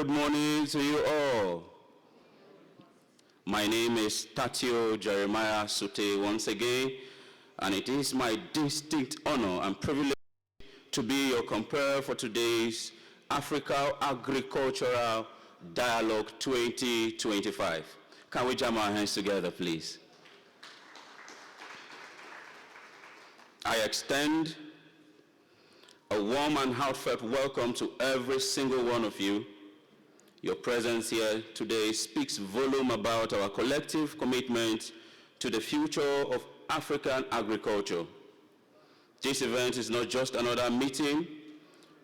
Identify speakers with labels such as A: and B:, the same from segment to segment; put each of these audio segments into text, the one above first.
A: good morning to you all. My name is Tatio Jeremiah Sute once again, and it is my distinct honor and privilege to be your compere for today's Africa Agricultural Dialogue 2025. Can we jam our hands together, please? I extend a warm and heartfelt welcome to every single one of you. Your presence here today speaks volume about our collective commitment to the future of African agriculture. This event is not just another meeting,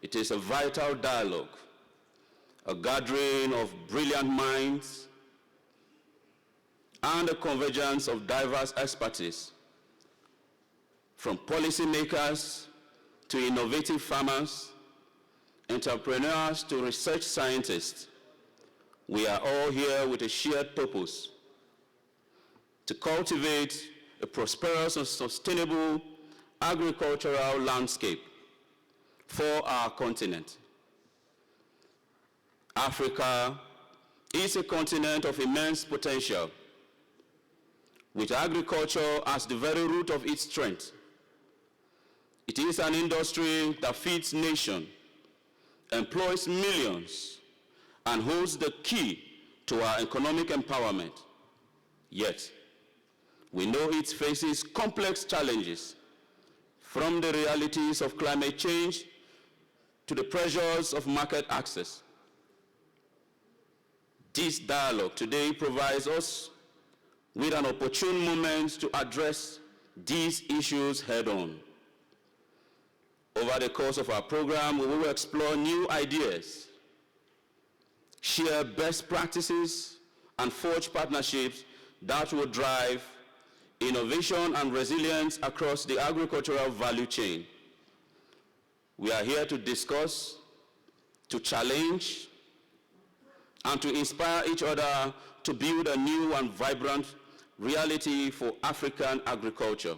A: it is a vital dialogue, a gathering of brilliant minds, and a convergence of diverse expertise, from policymakers to innovative farmers, entrepreneurs to research scientists. We are all here with a shared purpose: to cultivate a prosperous and sustainable agricultural landscape for our continent. Africa is a continent of immense potential, with agriculture as the very root of its strength. It is an industry that feeds nations, employs millions, and holds the key to our economic empowerment. Yet, we know it faces complex challenges, from the realities of climate change to the pressures of market access. This dialogue today provides us with an opportune moment to address these issues head-on. Over the course of our program, we will explore new ideas, share best practices, and forge partnerships that will drive innovation and resilience across the agricultural value chain. We are here to discuss, to challenge, and to inspire each other to build a new and vibrant reality for African agriculture.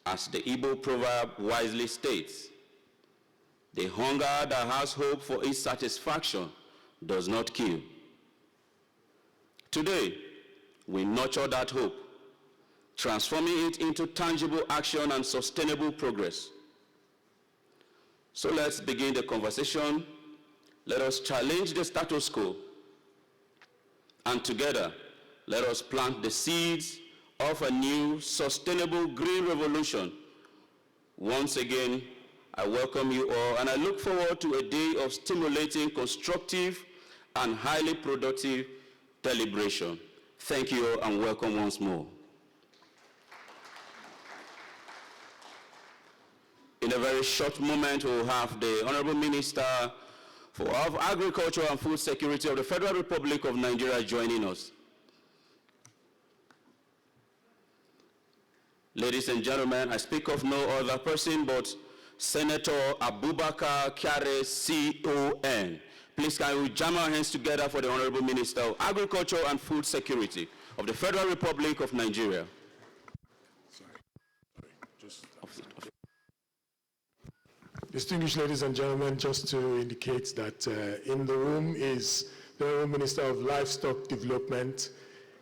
A: As the Igbo proverb wisely states, the hunger that has hope for its satisfaction does not kill. Today, we nurture that hope, transforming it into tangible action and sustainable progress. So let's begin the conversation. Let us challenge the status quo, and together, let us plant the seeds of a new, sustainable green revolution. Once again, I welcome you all, and I look forward to a day of stimulating, constructive, and highly productive deliberation. Thank you all, and welcome once more. In a very short moment, we'll have the Honorable Minister for Agriculture and Food Security of the Federal Republic of Nigeria joining us. Ladies and gentlemen, I speak of no other person but Senator Abubakar Kyari, CON. Please can we jam our hands together for the Honorable Minister of Agriculture and Food Security of the Federal Republic of Nigeria.
B: Distinguished ladies and gentlemen, just to indicate that in the room is the Honorable Minister of Livestock Development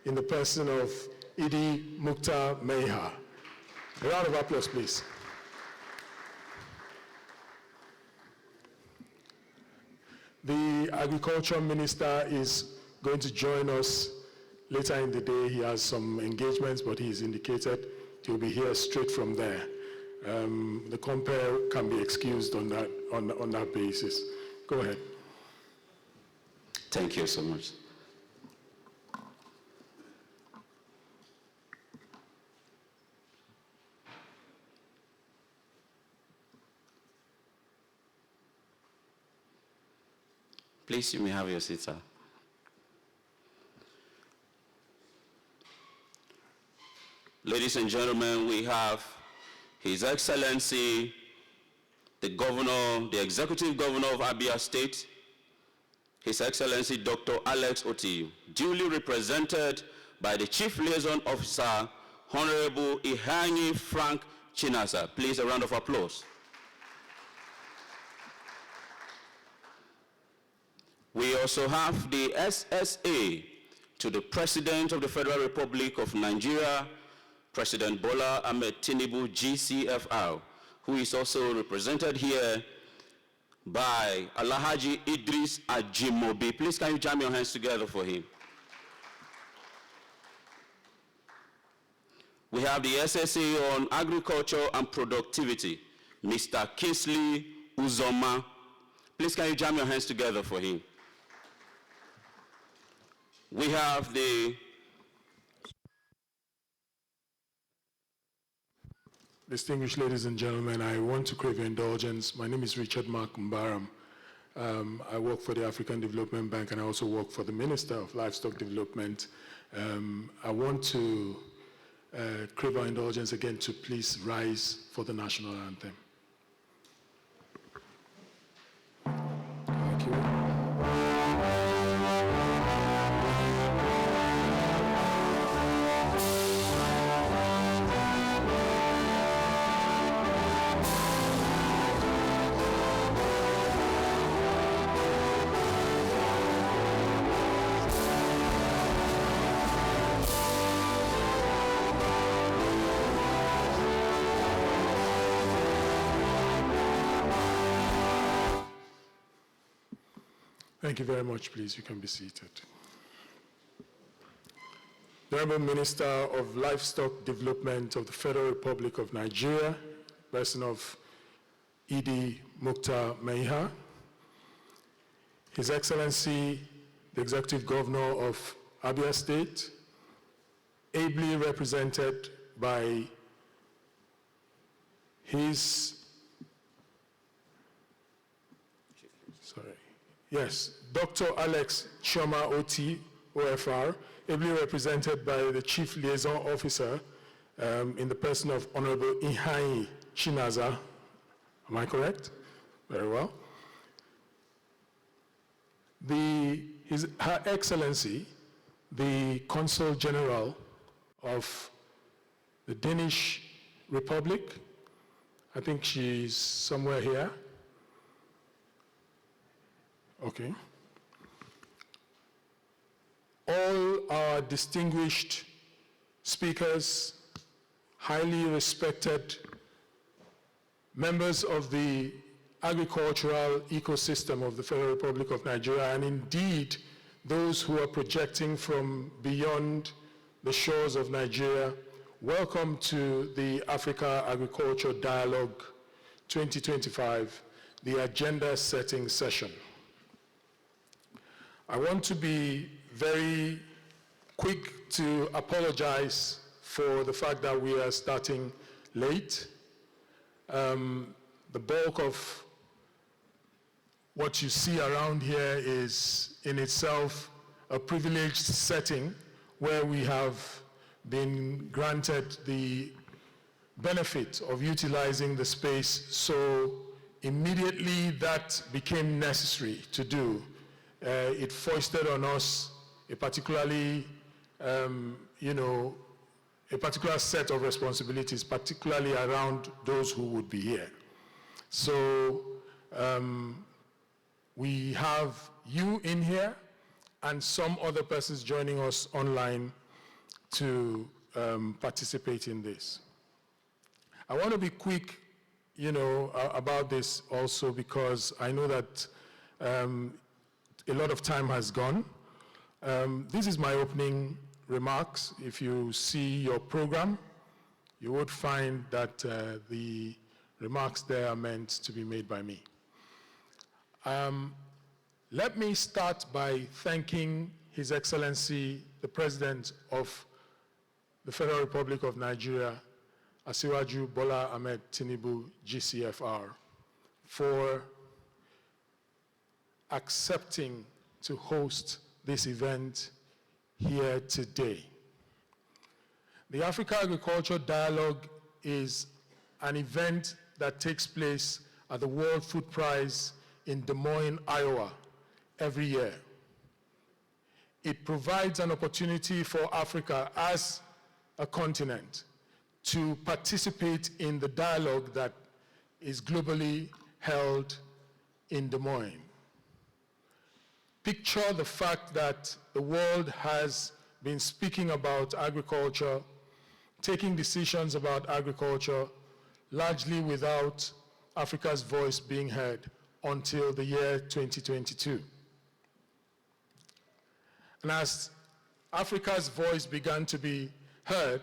B: in the person of Idi Mukhtar Meha. A round of applause, please. The Agriculture Minister is going to join us later in the day. He has some engagements, but he's indicated he'll be here straight from there. The compare can be excused on that basis. Go ahead.
A: Thank you so much. Please, you may have your seat, sir. Ladies and gentlemen, we have His Excellency, the Governor, the Executive Governor of Abia State, His Excellency Dr. Alex Otiyu, duly represented by the Chief Liaison Officer, Honorable Ihanyi Frank Chinasa. Please, a round of applause. We also have the SSA to the President of the Federal Republic of Nigeria, President Bola Ahmed Tinubu, GCFR, who is also represented here by Alhaji Idris Ajimobi. Please can you jam your hands together for him? We have the SSA on Agriculture and Productivity, Mr. Kingsley Uzoma. Please can you jam your hands together for him? We have the
B: Distinguished ladies and gentlemen, I want to crave your indulgence. My name is Richard Mark Mbaram. I work for the African Development Bank and I also work for the Minister of Livestock Development. I want to crave our indulgence again to please rise for the national anthem. Thank you. Thank you very much. Please, you can be seated. The Honorable Minister of Livestock Development of the Federal Republic of Nigeria, person of Idi Mukhtar Meiha, His Excellency, the Executive Governor of Abia State, ably represented by his, Dr. Alex Chioma Oti, OFR, ably represented by the Chief Liaison Officer in the person of Honorable Ihai Chinaza. Am I correct? Very well. Her Excellency, the Consul General of the Danish Republic, I think she's somewhere here. Okay. All our distinguished speakers, highly respected members of the agricultural ecosystem of the Federal Republic of Nigeria, and indeed those who are projecting from beyond the shores of Nigeria, welcome to the Africa Agriculture Dialogue 2025, the agenda setting session. I want to be very quick to apologize for the fact that we are starting late. The bulk of what you see around here is in itself a privileged setting where we have been granted the benefit of utilizing the space, so immediately that became necessary to do. It foisted on us a particularly, a particular set of responsibilities, particularly around those who would be here. So we have you in here and some other persons joining us online to participate in this. I want to be quick, about this also because I know that a lot of time has gone. This is my opening remarks. If you see your program, you would find that the remarks there are meant to be made by me. Let me start by thanking His Excellency, the President of the Federal Republic of Nigeria, Asiwaju Bola Ahmed Tinubu, GCFR, for accepting to host this event here today. The Africa Agriculture Dialogue is an event that takes place at the World Food Prize in Des Moines, Iowa, every year. It provides an opportunity for Africa as a continent to participate in the dialogue that is globally held in Des Moines. picture the fact that the world has been speaking about agriculture, taking decisions about agriculture, largely without Africa's voice being heard until the year 2022. And as Africa's voice began to be heard,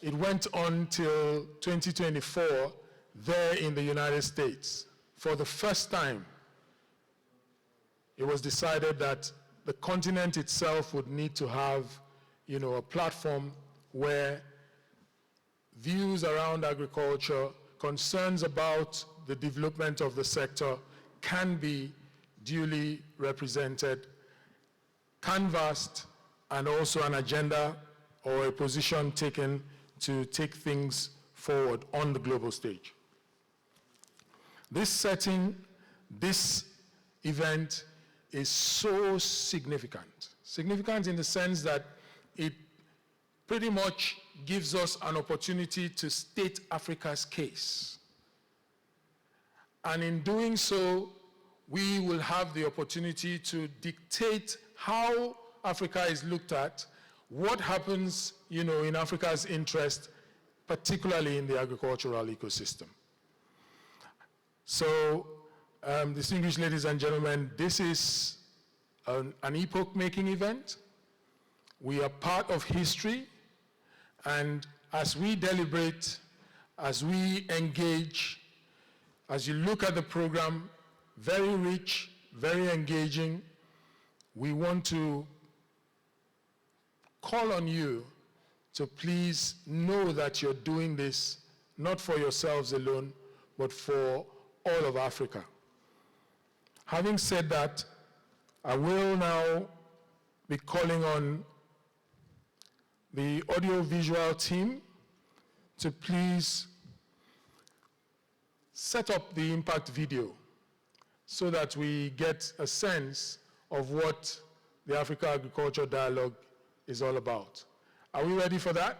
B: it went on till 2024 there in the United States. For the first time, it was decided that the continent itself would need to have, a platform where views around agriculture, concerns about the development of the sector can be duly represented, canvassed, and also an agenda or a position taken to take things forward on the global stage. This setting, this event is so significant. Significant in the sense that it pretty much gives us an opportunity to state Africa's case. And in doing so, we will have the opportunity to dictate how Africa is looked at, what happens, in Africa's interest, particularly in the agricultural ecosystem. So, distinguished ladies and gentlemen, this is an epoch-making event. We are part of history, and as we deliberate, as we engage, as you look at the program, very rich, very engaging, we want to call on you to please know that you're doing this not for yourselves alone, but for all of Africa. Having said that, I will now be calling on the audiovisual team to please set up the impact video so that we get a sense of what the Africa Agriculture Dialogue is all about. Are we ready for that?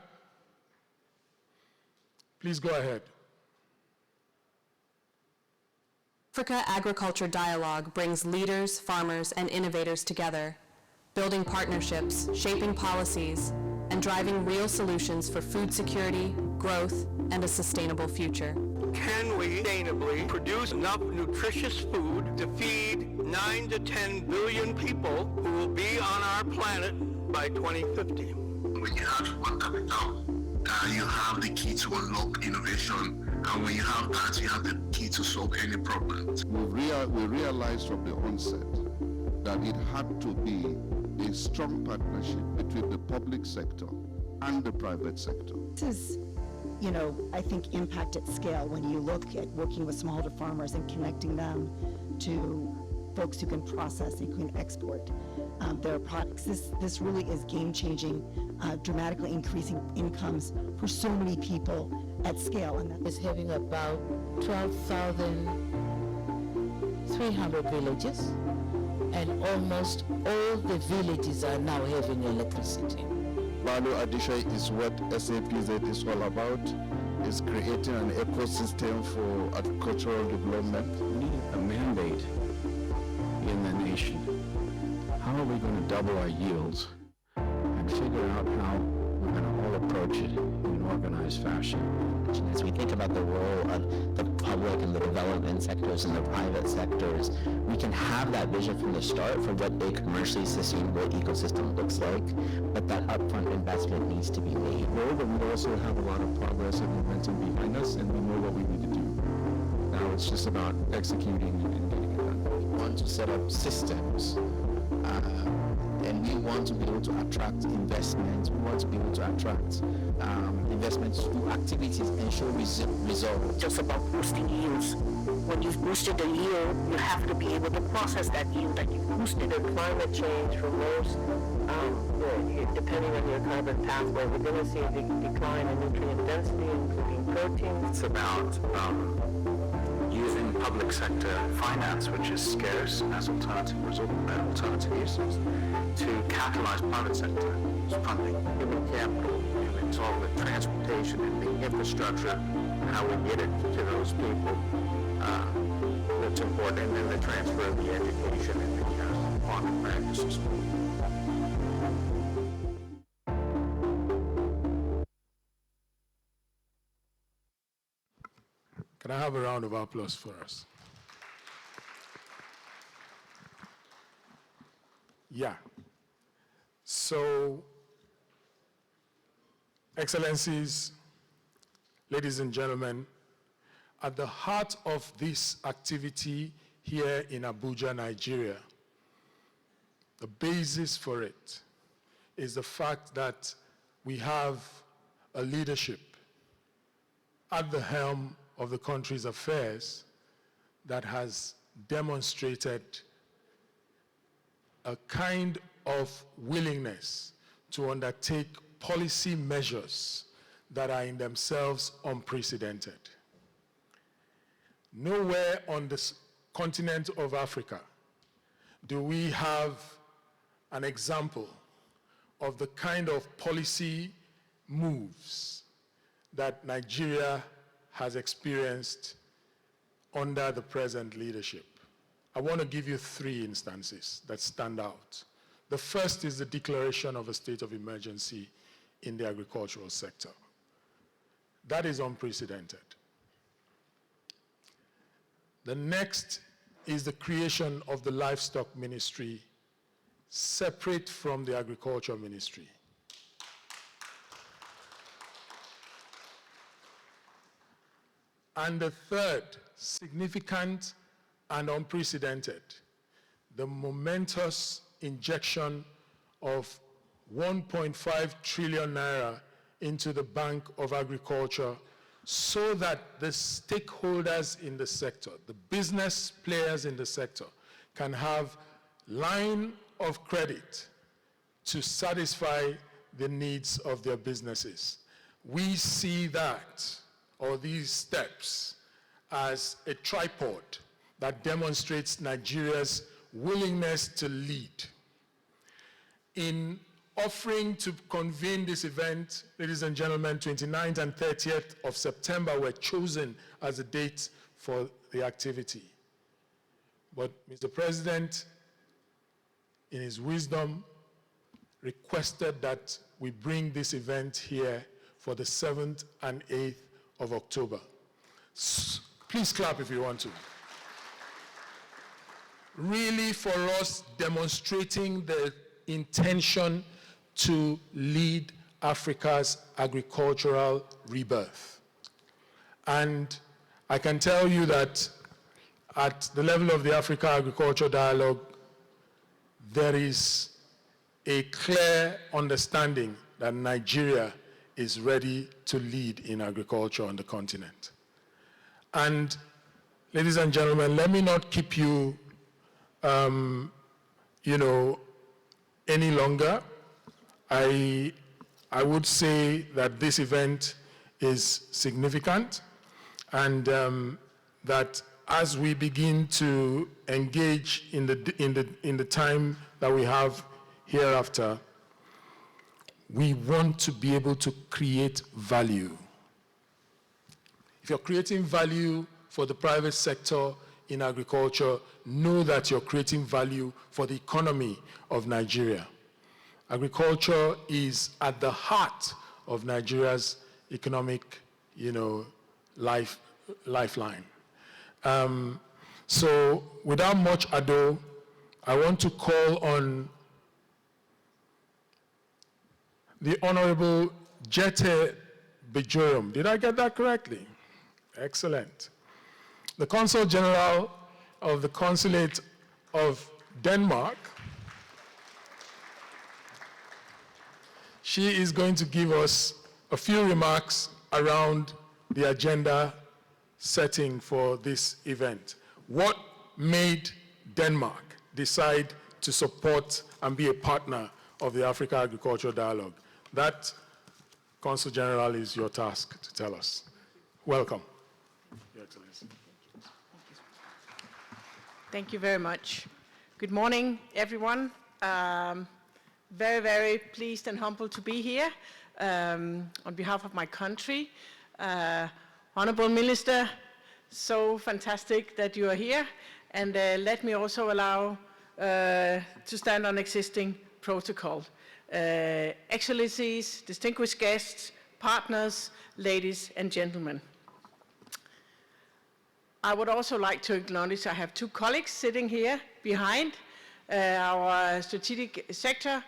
B: Please go ahead.
C: Africa Agriculture Dialogue brings leaders, farmers, and innovators together, building partnerships, shaping policies, and driving real solutions for food security, growth, and a sustainable future.
D: Can we sustainably produce enough nutritious food to feed 9 to 10 billion people who will be on our planet by 2050?
E: When you have human capital, you have the key to unlock innovation. And when you have that, you have the key to solve any problems.
F: We realized from the onset that it had to be a strong partnership between the public sector and the private sector.
G: This is, I think impact at scale when you look at working with smallholder farmers and connecting them to folks who can process and who can export their products. This really is game-changing, dramatically increasing incomes for so many people at scale. And that
H: is having about 12,300 villages, and almost all the villages are now having electricity.
F: Value addition is what SAPZ is all about, is creating an ecosystem for agricultural development.
I: We need a mandate in the nation. How are we going to double our yields and figure out how we're going to all approach it in an organized fashion?
J: As we think about the role of the public and the development sectors and the private sectors, we can have that vision from the start for what a commercially sustainable ecosystem looks like, but that upfront investment needs to be made.
I: We know that we also have a lot of progress and momentum behind us, and we know what we need to do. Now it's just about executing and getting it done.
J: We want to set up systems, and we want to be able to attract investment. We want to be able to attract investments through activities and show results.
K: Just about boosting yields. When you've boosted the yield, you have to be able to process that yield that you've boosted.
L: The climate change from those, depending on your carbon pathway, we're going to see a big decline in nutrient density, including protein.
M: It's about using public sector finance, which is scarce as alternative uses, to catalyze private sector funding.
D: Human capital, it's all the transportation and the infrastructure, how we get it to those people. The
M: supporting in the transfer of the education and the farming practices.
B: Can I have a round of applause for us? Yeah. So, Excellencies, ladies and gentlemen, at the heart of this activity here in Abuja, Nigeria, the basis for it is the fact that we have a leadership at the helm of the country's affairs that has demonstrated a kind of willingness to undertake policy measures that are in themselves unprecedented. Nowhere on the continent of Africa do we have an example of the kind of policy moves that Nigeria has experienced under the present leadership. I want to give you 3 instances that stand out. The first is the declaration of a state of emergency in the agricultural sector. That is unprecedented. The next is the creation of the livestock ministry, separate from the agriculture ministry. And the third, significant and unprecedented, the momentous injection of 1.5 trillion naira into the Bank of Agriculture so that the stakeholders in the sector, the business players in the sector, can have line of credit to satisfy the needs of their businesses. We see that, or these steps, as a tripod that demonstrates Nigeria's willingness to lead. In offering to convene this event, ladies and gentlemen, 29th and 30th of September were chosen as the dates for the activity. But Mr. President, in his wisdom, requested that we bring this event here for the 7th and 8th of October. Please clap if you want to. Really, for us, demonstrating the intention to lead Africa's agricultural rebirth. And I can tell you that at the level of the Africa Agriculture Dialogue, there is a clear understanding that Nigeria is ready to lead in agriculture on the continent. And ladies and gentlemen, let me not keep you, any longer. I would say that this event is significant, and that as we begin to engage in the time that we have hereafter, we want to be able to create value. If you're creating value for the private sector in agriculture, know that you're creating value for the economy of Nigeria. Agriculture is at the heart of Nigeria's economic, lifeline. So without much ado, I want to call on the Honorable Jette Bejorum. Did I get that correctly? Excellent. The Consul General of the Consulate of Denmark. She is going to give us a few remarks around the agenda setting for this event. What made Denmark decide to support and be a partner of the Africa Agricultural Dialogue? That, Consul General, is your task to tell us. Welcome. Your Excellency.
N: Thank you very much. Good morning, everyone. Very, very pleased and humbled to be here on behalf of my country. Honorable Minister, So fantastic that you are here. And let me also allow to stand on existing protocol. Excellencies, distinguished guests, partners, ladies and gentlemen. I would also like to acknowledge I have two colleagues sitting here behind, our strategic sector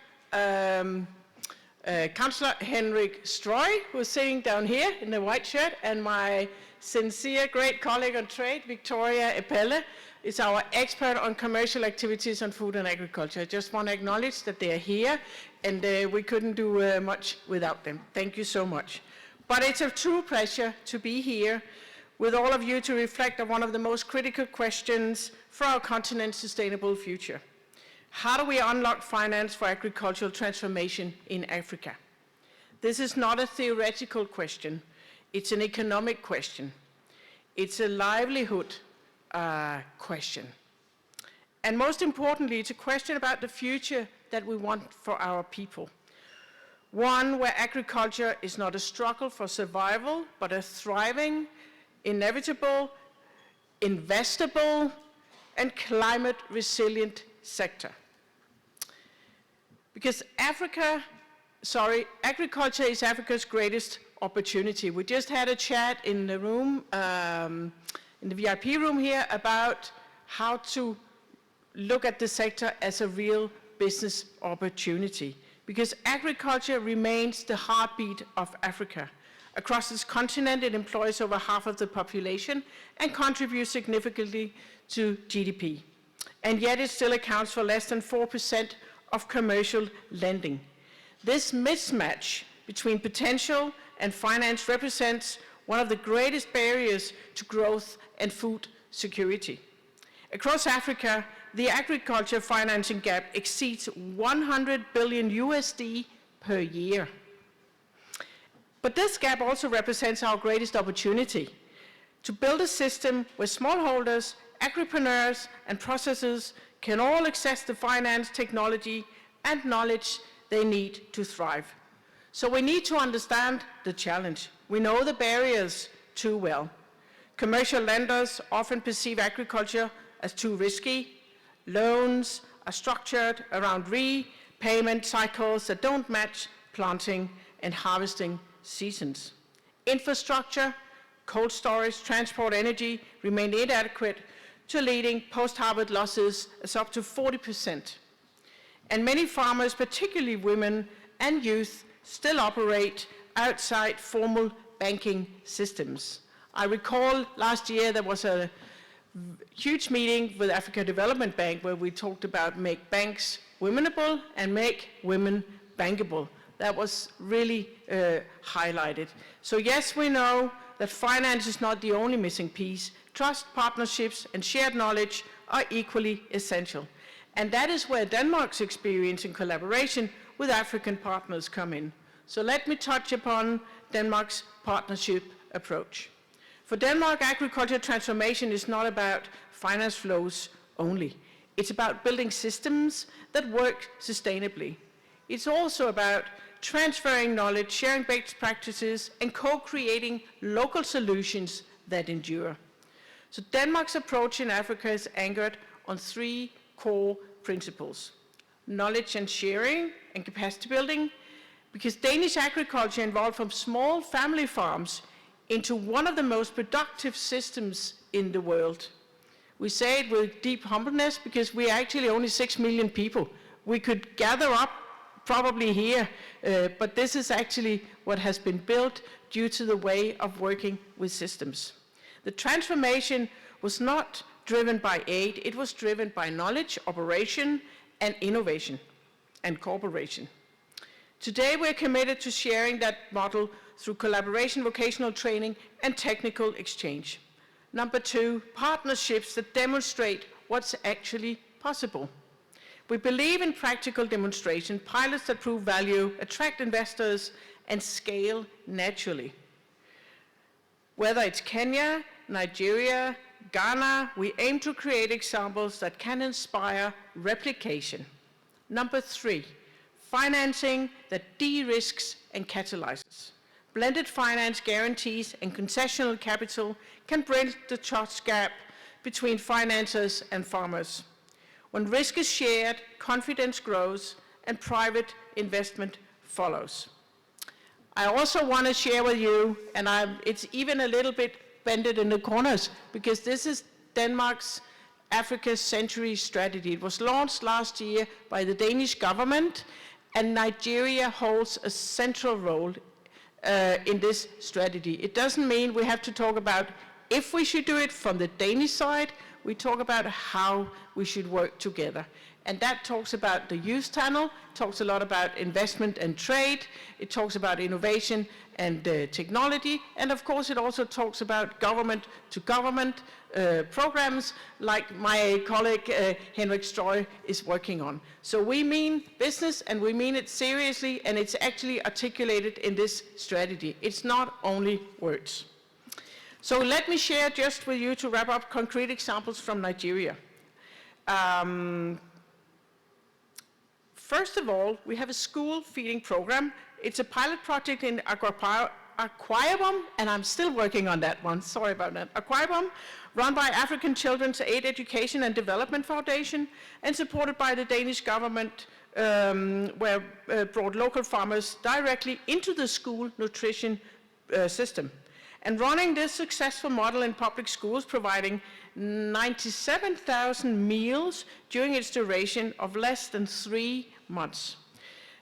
N: Councillor Henrik Stroy, who is sitting down here in the white shirt, and my sincere great colleague on trade, Victoria Epelle, is our expert on commercial activities on food and agriculture. I just want to acknowledge that they are here, and we couldn't do much without them. Thank you so much. But it's a true pleasure to be here with all of you to reflect on one of the most critical questions for our continent's sustainable future. How do we unlock finance for agricultural transformation in Africa? This is not a theoretical question. It's an economic question. It's a livelihood question. And most importantly, it's a question about the future that we want for our people. One where agriculture is not a struggle for survival, but a thriving, inevitable, investable, and climate-resilient sector. Because agriculture is Africa's greatest opportunity. We just had a chat in the room, in the VIP room here, about how to look at the sector as a real business opportunity. Because agriculture remains the heartbeat of Africa. Across this continent, it employs over half of the population and contributes significantly to GDP. And yet it still accounts for less than 4% of commercial lending. This mismatch between potential and finance represents one of the greatest barriers to growth and food security. Across Africa, the agriculture financing gap exceeds 100 billion USD per year. But this gap also represents our greatest opportunity to build a system where smallholders, agripreneurs, and processors can all access the finance, technology, and knowledge they need to thrive. So we need to understand the challenge. We know the barriers too well. Commercial lenders often perceive agriculture as too risky. Loans are structured around repayment cycles that don't match planting and harvesting seasons. Infrastructure, cold storage, transport, energy remain inadequate to leading post-harvest losses as up to 40%. And many farmers, particularly women and youth, still operate outside formal banking systems. I recall last year there was a huge meeting with Africa Development Bank where we talked about make banks womenable and make women bankable. That was really highlighted. So yes, we know that finance is not the only missing piece. Trust, partnerships, and shared knowledge are equally essential. And that is where Denmark's experience in collaboration with African partners come in. So let me touch upon Denmark's partnership approach. For Denmark, agriculture transformation is not about finance flows only. It's about building systems that work sustainably. It's also about transferring knowledge, sharing best practices, and co-creating local solutions that endure. So Denmark's approach in Africa is anchored on three core principles: knowledge and sharing and capacity building, because Danish agriculture evolved from small family farms into one of the most productive systems in the world. We say it with deep humbleness because we are actually only 6 million people. We could gather up probably here, but this is actually what has been built due to the way of working with systems. The transformation was not driven by aid, it was driven by knowledge, operation, and innovation, and cooperation. Today we're committed to sharing that model through collaboration, vocational training, and technical exchange. Number two, partnerships that demonstrate what's actually possible. We believe in practical demonstration, pilots that prove value, attract investors, and scale naturally. Whether it's Kenya, Nigeria, Ghana, we aim to create examples that can inspire replication. Number three, financing that de-risks and catalyzes. blended finance guarantees and concessional capital can bridge the trust gap between financiers and farmers. When risk is shared, confidence grows, and private investment follows. I also want to share with you, and it's even a little bit bended in the corners, because this is Denmark's Africa Century Strategy. It was launched last year by the Danish government, and Nigeria holds a central role in this strategy. It doesn't mean we have to talk about if we should do it from the Danish side. We talk about how we should work together. And that talks about the youth channel, talks a lot about investment and trade, it talks about innovation and technology, and of course it also talks about government-to-government programs like my colleague Henrik Strøy is working on. So we mean business, and we mean it seriously, and it's actually articulated in this strategy. It's not only words. So let me share just with you, to wrap up, concrete examples from Nigeria. First of all, we have a school feeding program. It's a pilot project in Aquaibom, and I'm still working on that one, sorry about that. Aquaibom, run by African Children's Aid Education and Development Foundation, and supported by the Danish government, where brought local farmers directly into the school nutrition system. And running this successful model in public schools, providing 97,000 meals during its duration of less than 3 months.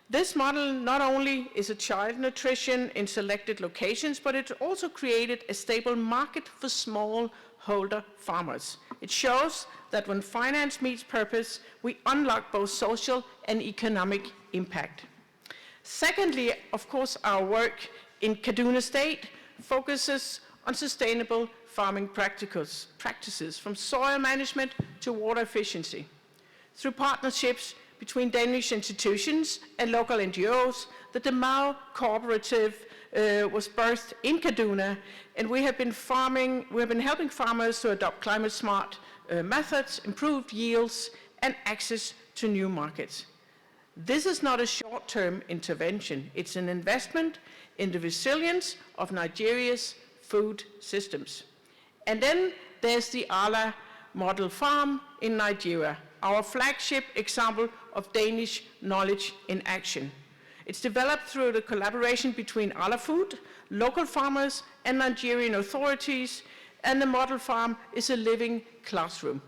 N: This model not only is a child nutrition in selected locations, but it also created a stable market for smallholder farmers. It shows that when finance meets purpose, we unlock both social and economic impact. Secondly, of course, our work in Kaduna State focuses on sustainable farming practices, from soil management to water efficiency. Through partnerships between Danish institutions and local NGOs, the Demau Cooperative was birthed in Kaduna, and we have been helping farmers to adopt climate-smart methods, improved yields, and access to new markets. This is not a short-term intervention. It's an investment in the resilience of Nigeria's food systems. And then there's the Ala Model Farm in Nigeria, our flagship example of Danish knowledge in action. It's developed through the collaboration between Ala Food, local farmers, and Nigerian authorities, and the model farm is a living classroom.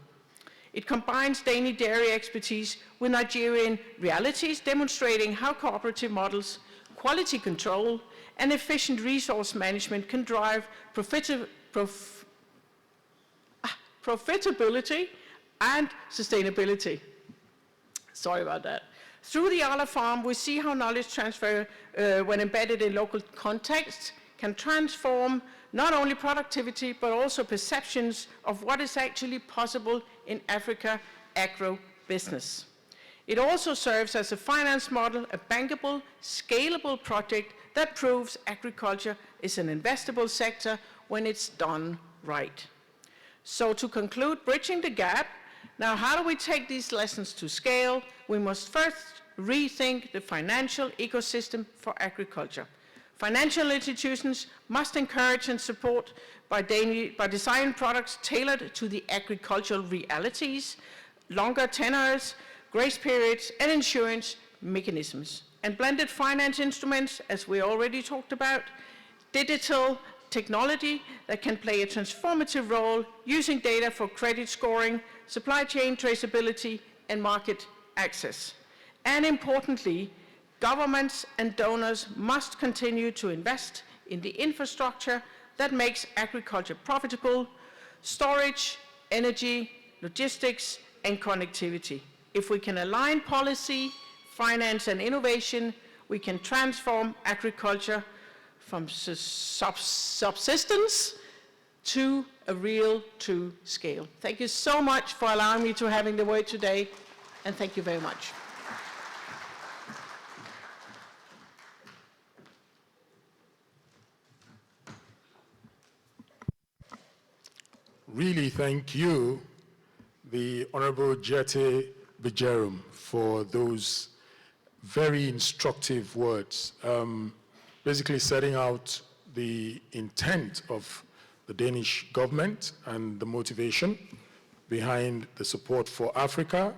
N: It combines Danish dairy expertise with Nigerian realities, demonstrating how cooperative models, quality control, and efficient resource management can drive profitability and sustainability. Sorry about that. Through the Ala Farm, we see how knowledge transfer, when embedded in local context, can transform not only productivity, but also perceptions of what is actually possible in Africa agro-business. It also serves as a finance model, a bankable, scalable project that proves agriculture is an investable sector when it's done right. So to conclude, bridging the gap, now how do we take these lessons to scale? We must first rethink the financial ecosystem for agriculture. Financial institutions must encourage and support by designing products tailored to the agricultural realities, longer tenors, grace periods, and insurance mechanisms. And blended finance instruments, as we already talked about, digital technology that can play a transformative role using data for credit scoring, supply chain traceability, and market access. And importantly, governments and donors must continue to invest in the infrastructure that makes agriculture profitable: storage, energy, logistics, and connectivity. If we can align policy, finance, and innovation, we can transform agriculture from subsistence to a real true scale. Thank you so much for allowing me to having the word today, and thank you very much.
B: Really thank you, the Honorable Jete Bijerum, for those very instructive words. basically setting out the intent of the Danish government and the motivation behind the support for Africa,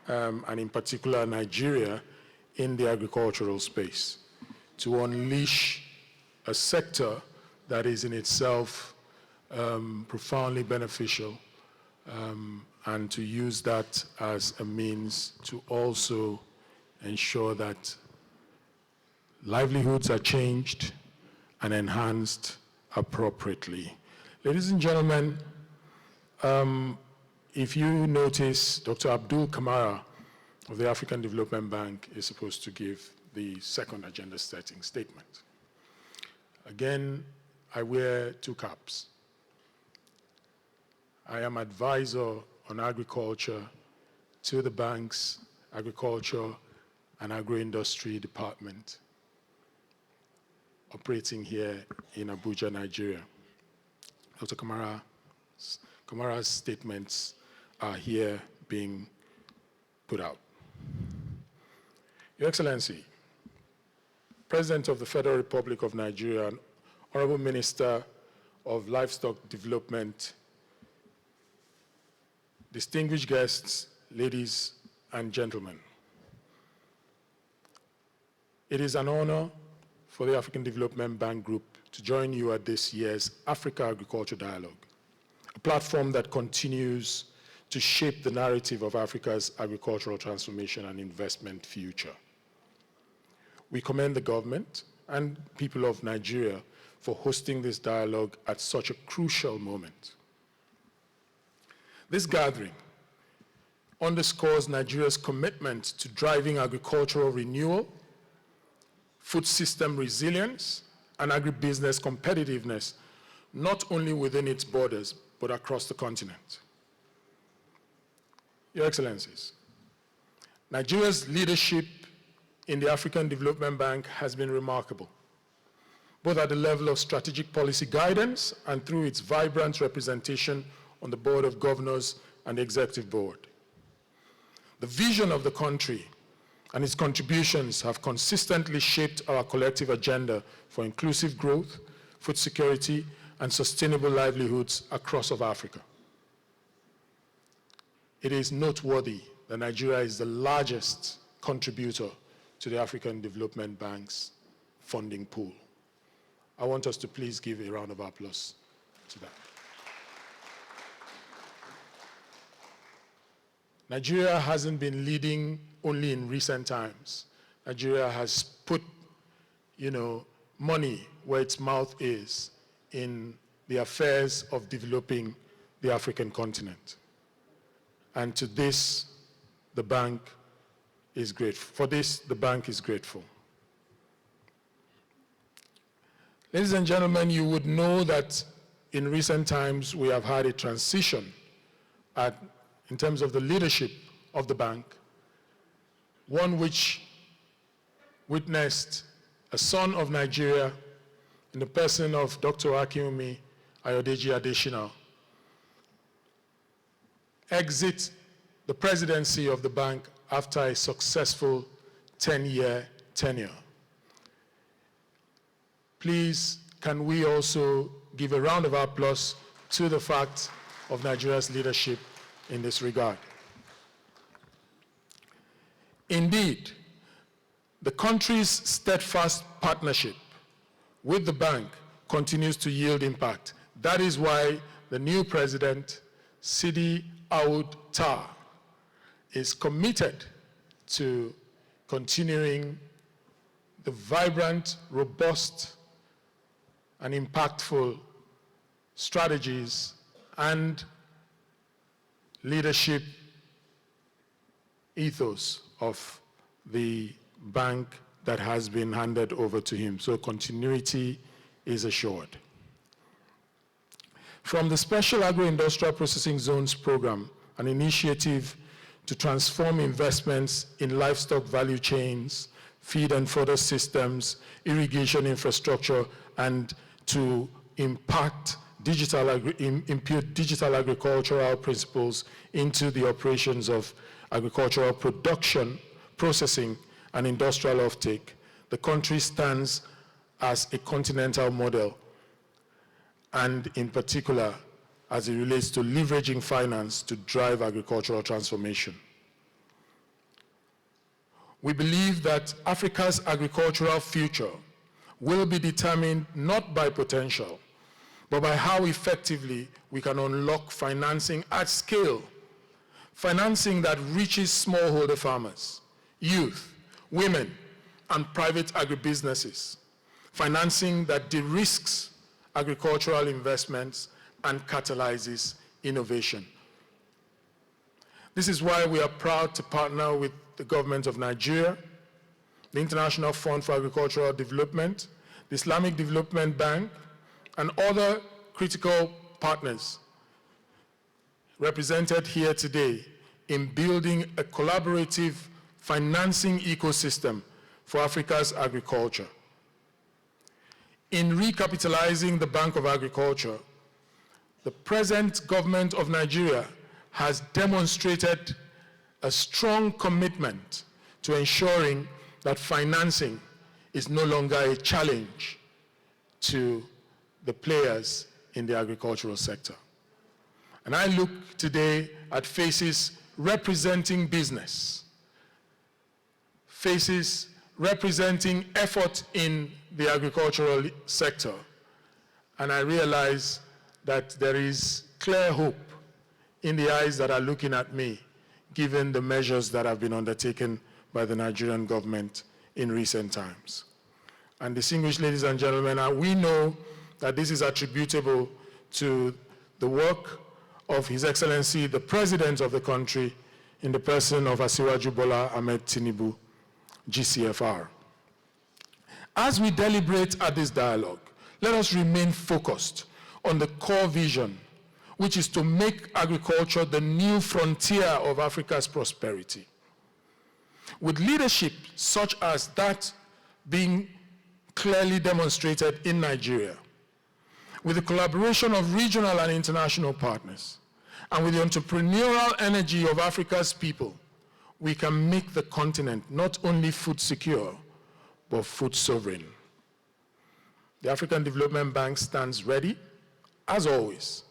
B: and in particular Nigeria, in the agricultural space, to unleash a sector that is in itself profoundly beneficial, and to use that as a means to also ensure that livelihoods are changed and enhanced appropriately. Ladies and gentlemen, if you notice, Dr. Abdul Kamara of the African Development Bank is supposed to give the second agenda setting statement. Again, I wear two caps. I am advisor on agriculture to the bank's agriculture and agro-industry department operating here in Abuja, Nigeria. Dr. Kamara's statements are here being put out. Your Excellency, President of the Federal Republic of Nigeria, and Honorable Minister of Livestock Development, distinguished guests, ladies and gentlemen, it is an honor for the African Development Bank Group to join you at this year's Africa Agriculture Dialogue, a platform that continues to shape the narrative of Africa's agricultural transformation and investment future. We commend the government and people of Nigeria for hosting this dialogue at such a crucial moment. This gathering underscores Nigeria's commitment to driving agricultural renewal, food system resilience, and agribusiness competitiveness, not only within its borders, but across the continent. Your Excellencies, Nigeria's leadership in the African Development Bank has been remarkable, both at the level of strategic policy guidance and through its vibrant representation on the Board of Governors and the Executive Board. The vision of the country and its contributions have consistently shaped our collective agenda for inclusive growth, food security, and sustainable livelihoods across Africa. It is noteworthy that Nigeria is the largest contributor to the African Development Bank's funding pool. I want us to please give a round of applause to that. Nigeria hasn't been leading only in recent times. Nigeria has put, money where its mouth is in the affairs of developing the African continent. And to this, the bank is grateful. For this, the bank is grateful. Ladies and gentlemen, you would know that in recent times we have had a transition in terms of the leadership of the bank, one which witnessed a son of Nigeria in the person of Dr. Akinwumi Ayodeji Adesina exit the presidency of the bank after a successful 10-year tenure. Please, can we also give a round of applause to the fact of Nigeria's leadership in this regard. Indeed, the country's steadfast partnership with the bank continues to yield impact. That is why the new president, Sidi Aoud Tar, is committed to continuing the vibrant, robust, and impactful strategies and leadership ethos of the bank that has been handed over to him. So continuity is assured. From the Special Agro-Industrial Processing Zones Program, an initiative to transform investments in livestock value chains, feed and fodder systems, irrigation infrastructure, and to impute digital agricultural principles into the operations of agricultural production, processing, and industrial offtake, the country stands as a continental model, and in particular, as it relates to leveraging finance to drive agricultural transformation. We believe that Africa's agricultural future will be determined not by potential, but by how effectively we can unlock financing at scale, financing that reaches smallholder farmers, youth, women, and private agribusinesses, financing that de-risks agricultural investments and catalyzes innovation. This is why we are proud to partner with the government of Nigeria, the International Fund for Agricultural Development, the Islamic Development Bank, and other critical partners represented here today in building a collaborative financing ecosystem for Africa's agriculture. In recapitalizing the Bank of Agriculture, the present government of Nigeria has demonstrated a strong commitment to ensuring that financing is no longer a challenge to the players in the agricultural sector. And I look today at faces representing business, faces representing effort in the agricultural sector, and I realize that there is clear hope in the eyes that are looking at me, given the measures that have been undertaken by the Nigerian government in recent times. And distinguished ladies and gentlemen, we know that this is attributable to the work of His Excellency, the President of the country, in the person of Asiwaju Bola Ahmed Tinubu, GCFR. As we deliberate at this dialogue, let us remain focused on the core vision, which is to make agriculture the new frontier of Africa's prosperity. With leadership such as that being clearly demonstrated in Nigeria, with the collaboration of regional and international partners, and with the entrepreneurial energy of Africa's people, we can make the continent not only food secure, but food sovereign. The African Development Bank stands ready, as always,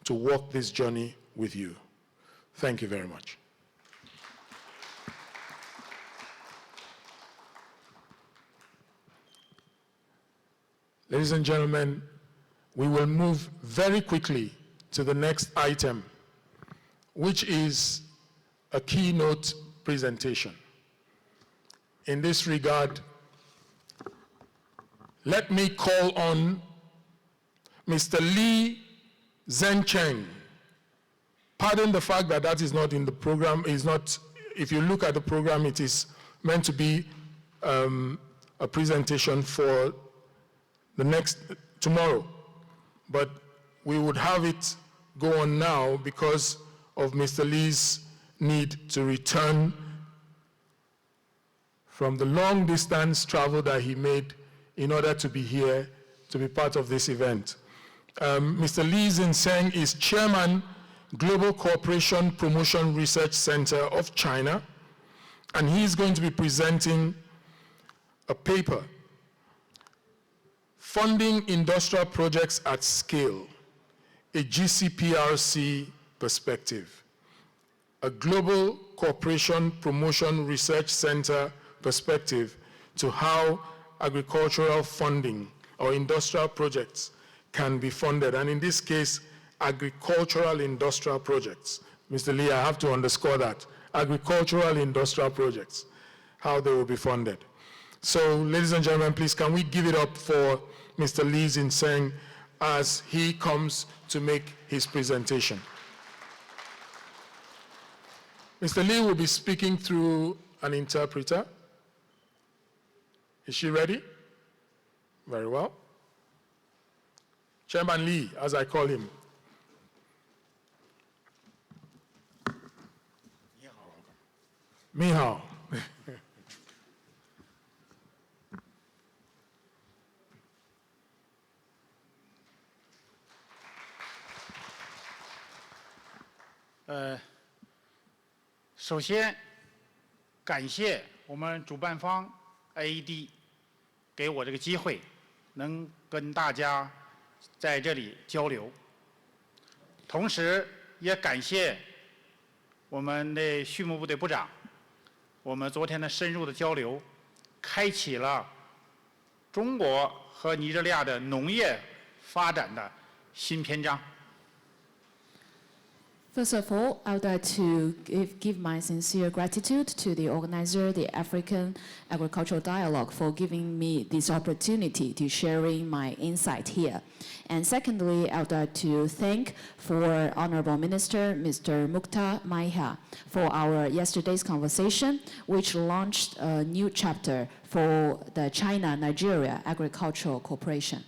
B: to walk this journey with you. Thank you very much. Ladies and gentlemen, we will move very quickly to the next item, which is a keynote presentation. In this regard, let me call on Mr. Lee Zhencheng. Pardon the fact that that is not in the program. Is not, if you look at the program, it is meant to be a presentation for the next, tomorrow. But we would have it go on now because of Mr. Lee's need to return from the long distance travel that he made in order to be here, to be part of this event. Mr. Lee Zhencheng is Chairman, Global Cooperation Promotion Research Center of China, and he's going to be presenting a paper, Funding Industrial Projects at Scale, a GCPRC perspective, a Global Cooperation Promotion Research Center perspective to how agricultural funding or industrial projects can be funded, and in this case, agricultural industrial projects. Mr. Lee, I have to underscore that, agricultural industrial projects, how they will be funded. So, ladies and gentlemen, please, can we give it up for Mr. Lee Zhencheng as he comes to make his presentation. Mr. Lee will be speaking through an interpreter. Is she ready? Very well. Chairman Lee, as I call him. Ni hao.
O: 首先感谢我们主办方 AED 给我这个机会能跟大家在这里交流。同时也感谢我们的畜牧部的部长，我们昨天的深入的交流，开启了中国和尼日利亚的农业发展的新篇章。
P: First of all, I would like to give my sincere gratitude to the organizer, the African Agricultural Dialogue, for giving me this opportunity to sharing my insight here. And secondly, I would like to thank for Honorable Minister, Mr. Mukhtar Maiha, for our yesterday's conversation, which launched a new chapter for the China-Nigeria Agricultural Cooperation.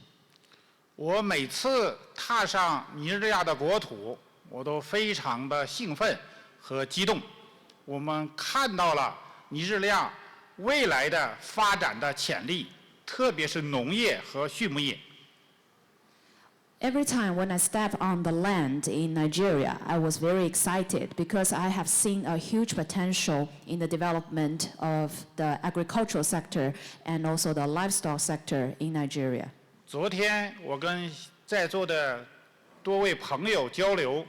O: 我每次踏上尼日利亚的国土，我都非常的兴奋和激动。我们看到了尼日利亚未来的发展的潜力，特别是农业和畜牧业。
P: Every time when I step on the land in Nigeria, I was very excited because I have seen a huge potential in the development of the agricultural sector and also the livestock sector in Nigeria.
O: 昨天我跟在座的多位朋友交流，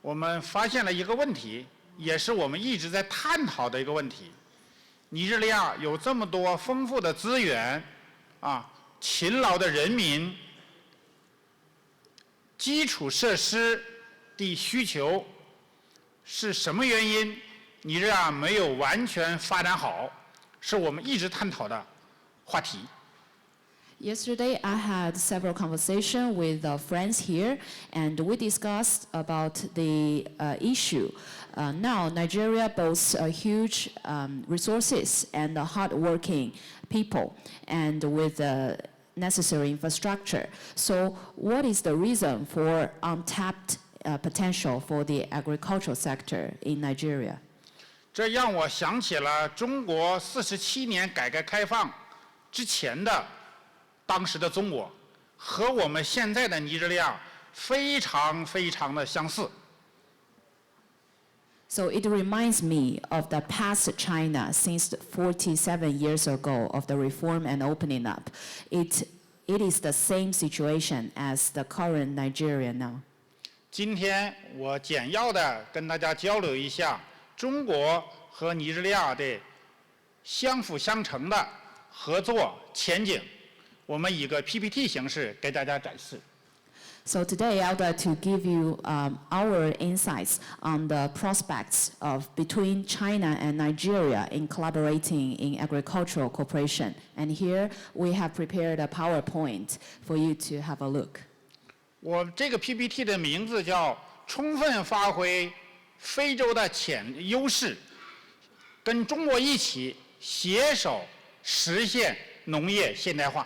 O: 我们发现了一个问题，也是我们一直在探讨的一个问题。尼日利亚有这么多丰富的资源，勤劳的人民，基础设施的需求，是什么原因尼日利亚没有完全发展好？是我们一直探讨的话题。
P: Yesterday, I had several conversations with friends here, and we discussed about the issue. Now, Nigeria boasts huge resources and hardworking people, and with necessary infrastructure. So, what is the reason for untapped potential for the agricultural sector in Nigeria?
O: 这让我想起了中国47年改革开放之前的当时的中国，和我们现在的尼日利亚非常非常的相似。
P: So it reminds me of the past China since 47 years ago of the reform and opening up. It is the same situation as the current Nigeria now.
O: 今天我简要的跟大家交流一下中国和尼日利亚的相辅相成的合作前景。我们以个 PPT 形式给大家展示。
P: So today I would like to give you our insights on the prospects of between China and Nigeria in collaborating in agricultural cooperation. And here we have prepared a PowerPoint for you to have a look.
O: 我这个 PPT 的名字叫“充分发挥非洲的优势，跟中国一起携手实现农业现代化”。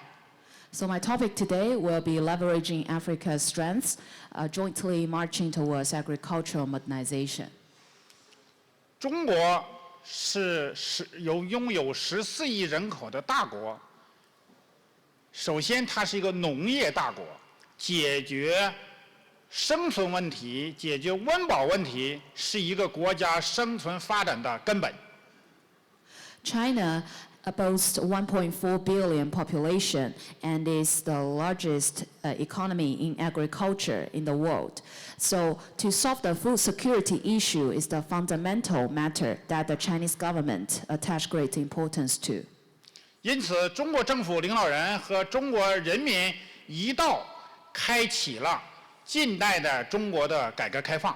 P: So my topic today will be leveraging Africa's strengths, jointly marching towards agricultural modernization.
O: 中国是拥有14亿人口的大国。首先，它是一个农业大国，解决生存问题、解决温饱问题是一个国家生存发展的根本。
P: China boasts 1.4 billion population and is the largest economy in agriculture in the world. So to solve the food security issue is the fundamental matter that the Chinese government attach great importance to.
O: 因此，中国政府领导人和中国人民一道开启了近代的中国的改革开放。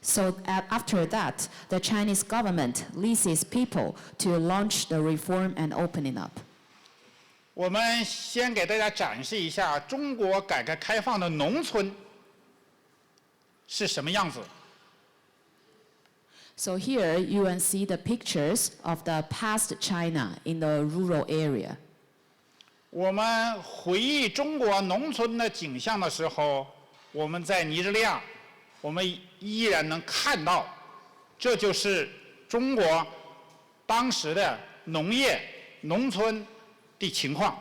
P: So after that, the Chinese government leads its people to launch the reform and opening up.
O: 我们先给大家展示一下中国改革开放的农村是什么样子。
P: So here you can see the pictures of the past China in the rural area.
O: 我们回忆中国农村的景象的时候，我们在尼日利亚，我们依然能看到，这就是中国当时的农业、农村的情况。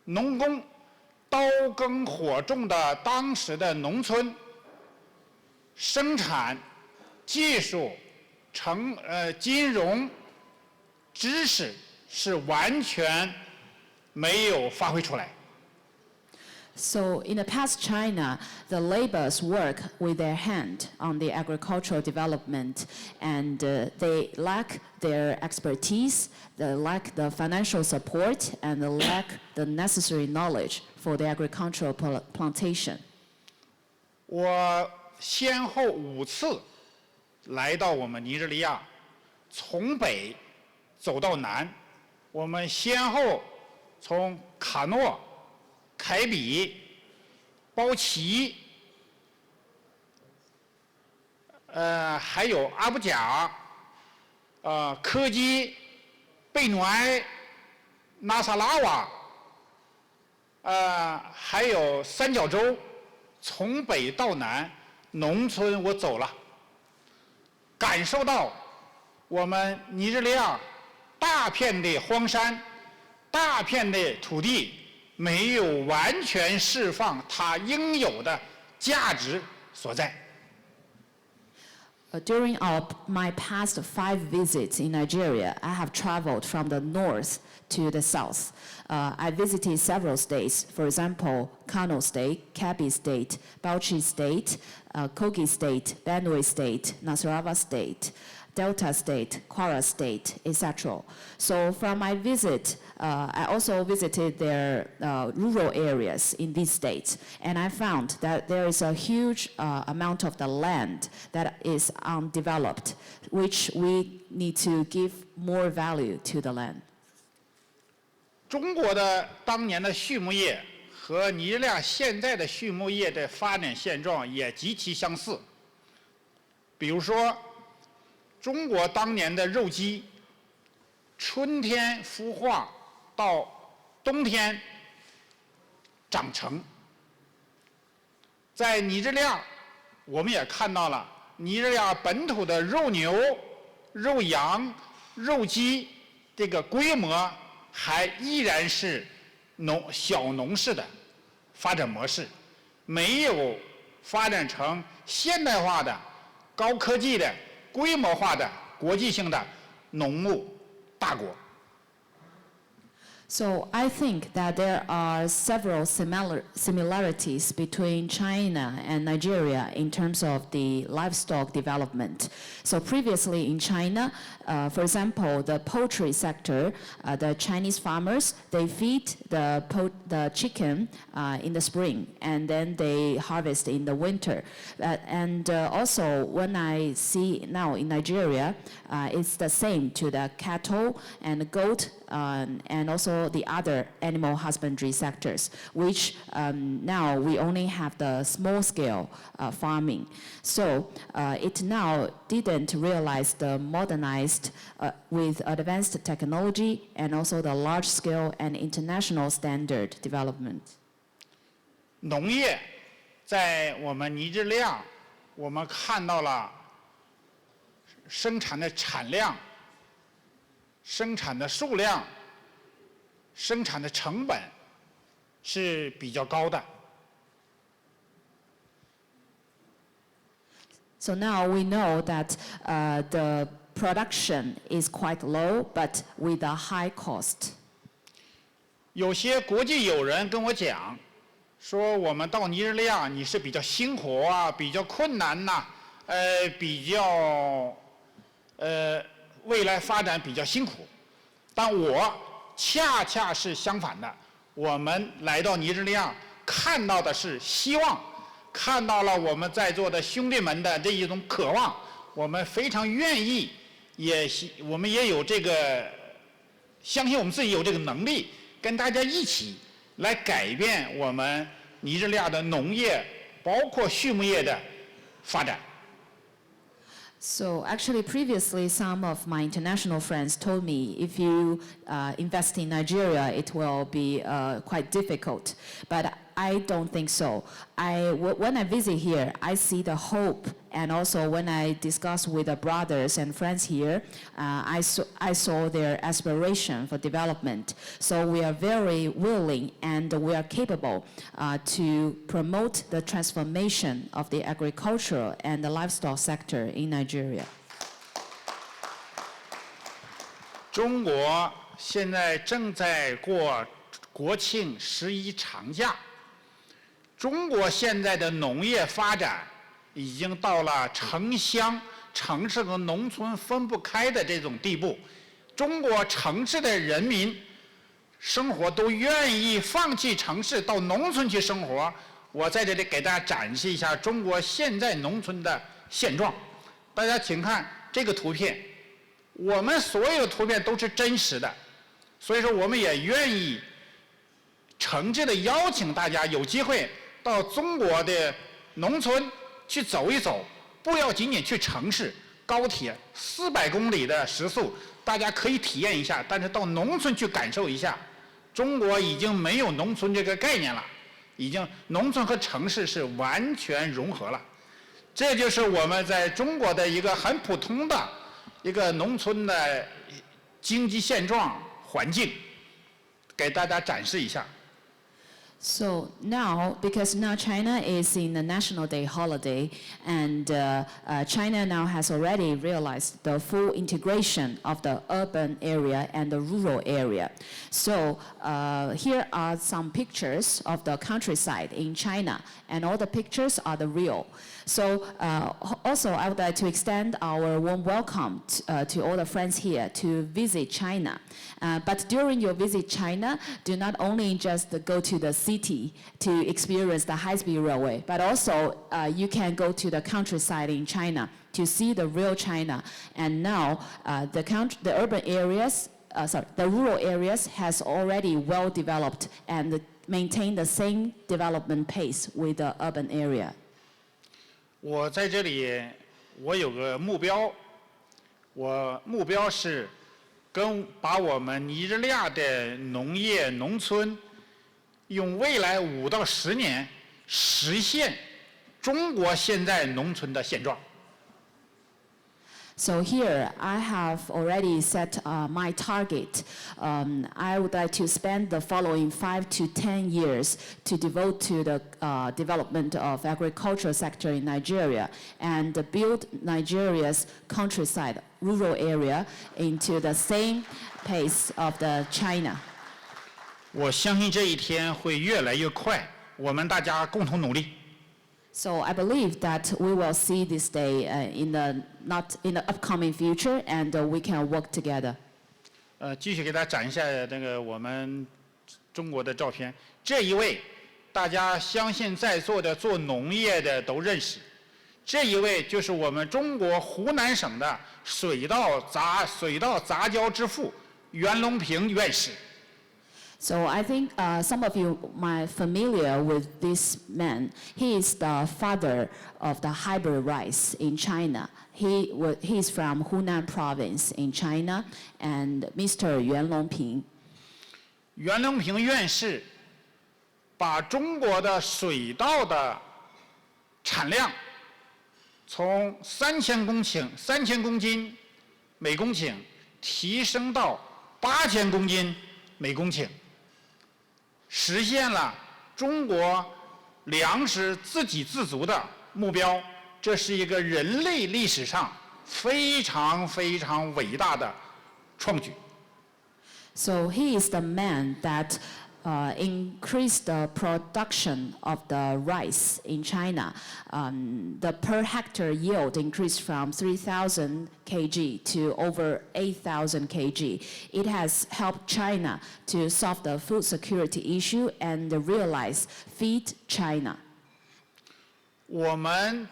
O: 农工刀耕火种的当时的农村，生产、技术、金融、知识、是完全没有发挥出来。
P: So in the past China, the laborers work with their hand on the agricultural development, and they lack their expertise, they lack the financial support, and they lack the necessary knowledge for the agricultural plantation.
O: 我先后5次来到我们尼日利亚，从北走到南，我们先后从卡诺、凯比、包奇，还有阿布贾，科基、贝努埃、纳萨拉瓦，还有三角洲，从北到南，农村我走了，感受到我们尼日利亚大片的荒山，大片的土地没有完全释放它应有的价值所在。
P: During my past 5 visits in Nigeria, I have traveled from the north to the south. I visited several states, for example, Kano State, Kebbi State, Bauchi State, Kogi State, Benue State, Nasarawa State, Delta State, Kwara State, etc. So from my visit, I also visited their rural areas in these states, and I found that there is a huge amount of the land that is undeveloped, which we need to give more value to the land.
O: 中国的当年的畜牧业和尼日利亚现在的畜牧业的发展现状也极其相似。比如说，中国当年的肉鸡，春天孵化到冬天长成。在尼日利亚，我们也看到了尼日利亚本土的肉牛、肉羊、肉鸡这个规模还依然是小农式的发展模式，没有发展成现代化的、高科技的、规模化的、国际性的农牧大国。
P: So I think that there are several similarities between China and Nigeria in terms of the livestock development. So previously in China, for example, the poultry sector, the Chinese farmers, they feed the chicken in the spring, and then they harvest in the winter. And also when I see now in Nigeria, it's the same to the cattle and the goat and also the other animal husbandry sectors, which now we only have the small-scale farming. So it now didn't realize the modernized with advanced technology and also the large-scale and international standard development.
O: 农业在我们尼日利亚，我们看到了生产的产量、生产的数量、生产的成本是比较高的。
P: So now we know that the production is quite low, but with a high cost.
O: 有些国际友人跟我讲，说我们到尼日利亚你是比较辛苦啊，比较困难呐，比较未来发展比较辛苦。但我恰恰是相反的，我们来到尼日利亚看到的是希望，看到了我们在座的兄弟们的这一种渴望，我们非常愿意，我们也有这个相信我们自己有这个能力，跟大家一起来改变我们尼日利亚的农业，包括畜牧业的发展。
P: So actually previously some of my international friends told me if you invest in Nigeria it will be quite difficult, but I don't think so. When I visit here, I see the hope, and also when I discuss with the brothers and friends here, I saw their aspiration for development. So we are very willing and we are capable to promote the transformation of the agricultural and the livestock sector in Nigeria.
O: 中国现在正在过国庆11长假，中国现在的农业发展已经到了城乡、城市和农村分不开的这种地步。中国城市的人民生活都愿意放弃城市到农村去生活。我在这里给大家展示一下中国现在农村的现状。大家请看这个图片，我们所有的图片都是真实的，所以说我们也愿意诚挚的邀请大家有机会到中国的农村去走一走，不要仅仅去城市，高铁400公里的时速大家可以体验一下，但是到农村去感受一下，中国已经没有农村这个概念了，已经农村和城市是完全融合了。这就是我们在中国的一个很普通的一个农村的经济现状环境，给大家展示一下。
P: So now, because now China is in the National Day holiday, and China now has already realized the full integration of the urban area and the rural area. So here are some pictures of the countryside in China, and all the pictures are the real. So also I would like to extend our warm welcome to all the friends here to visit China. But during your visit China, do not only just go to the city to experience the high-speed railway, but also you can go to the countryside in China to see the real China. And now the urban areas, the rural areas has already well developed and maintain the same development pace with the urban area.
O: 我在这里，我有个目标，我目标是把我们尼日利亚的农业农村，用未来5到10年实现中国现在农村的现状。
P: So here I have already set my target. I would like to spend the following 5 to 10 years to devote to the development of agricultural sector in Nigeria and build Nigeria's countryside, rural area into the same pace of the China.
O: 我相信这一天会越来越快，我们大家共同努力。
P: So I believe that we will see this day in the upcoming future, and we can work together.
O: 继续给大家展一下那个我们中国的照片。这一位，大家相信在座的做农业的都认识。这一位就是我们中国湖南省的水稻杂交之父袁隆平院士。
P: So I think some of you might familiar with this man. He is the father of the hybrid rice in China. He is from Hunan province in China, and Mr. Yuan Longping.
O: 袁隆平院士把中国的水稻的产量从3000公斤每公顷提升到8000公斤每公顷。实现了中国粮食自给自足的目标，这是一个人类历史上非常非常伟大的创举。
P: So he is the man that increased the production of the rice in China. The per hectare yield increased from 3,000 kg to over 8,000 kg. It has helped China to solve the food security issue and realize Feed China.
O: 我们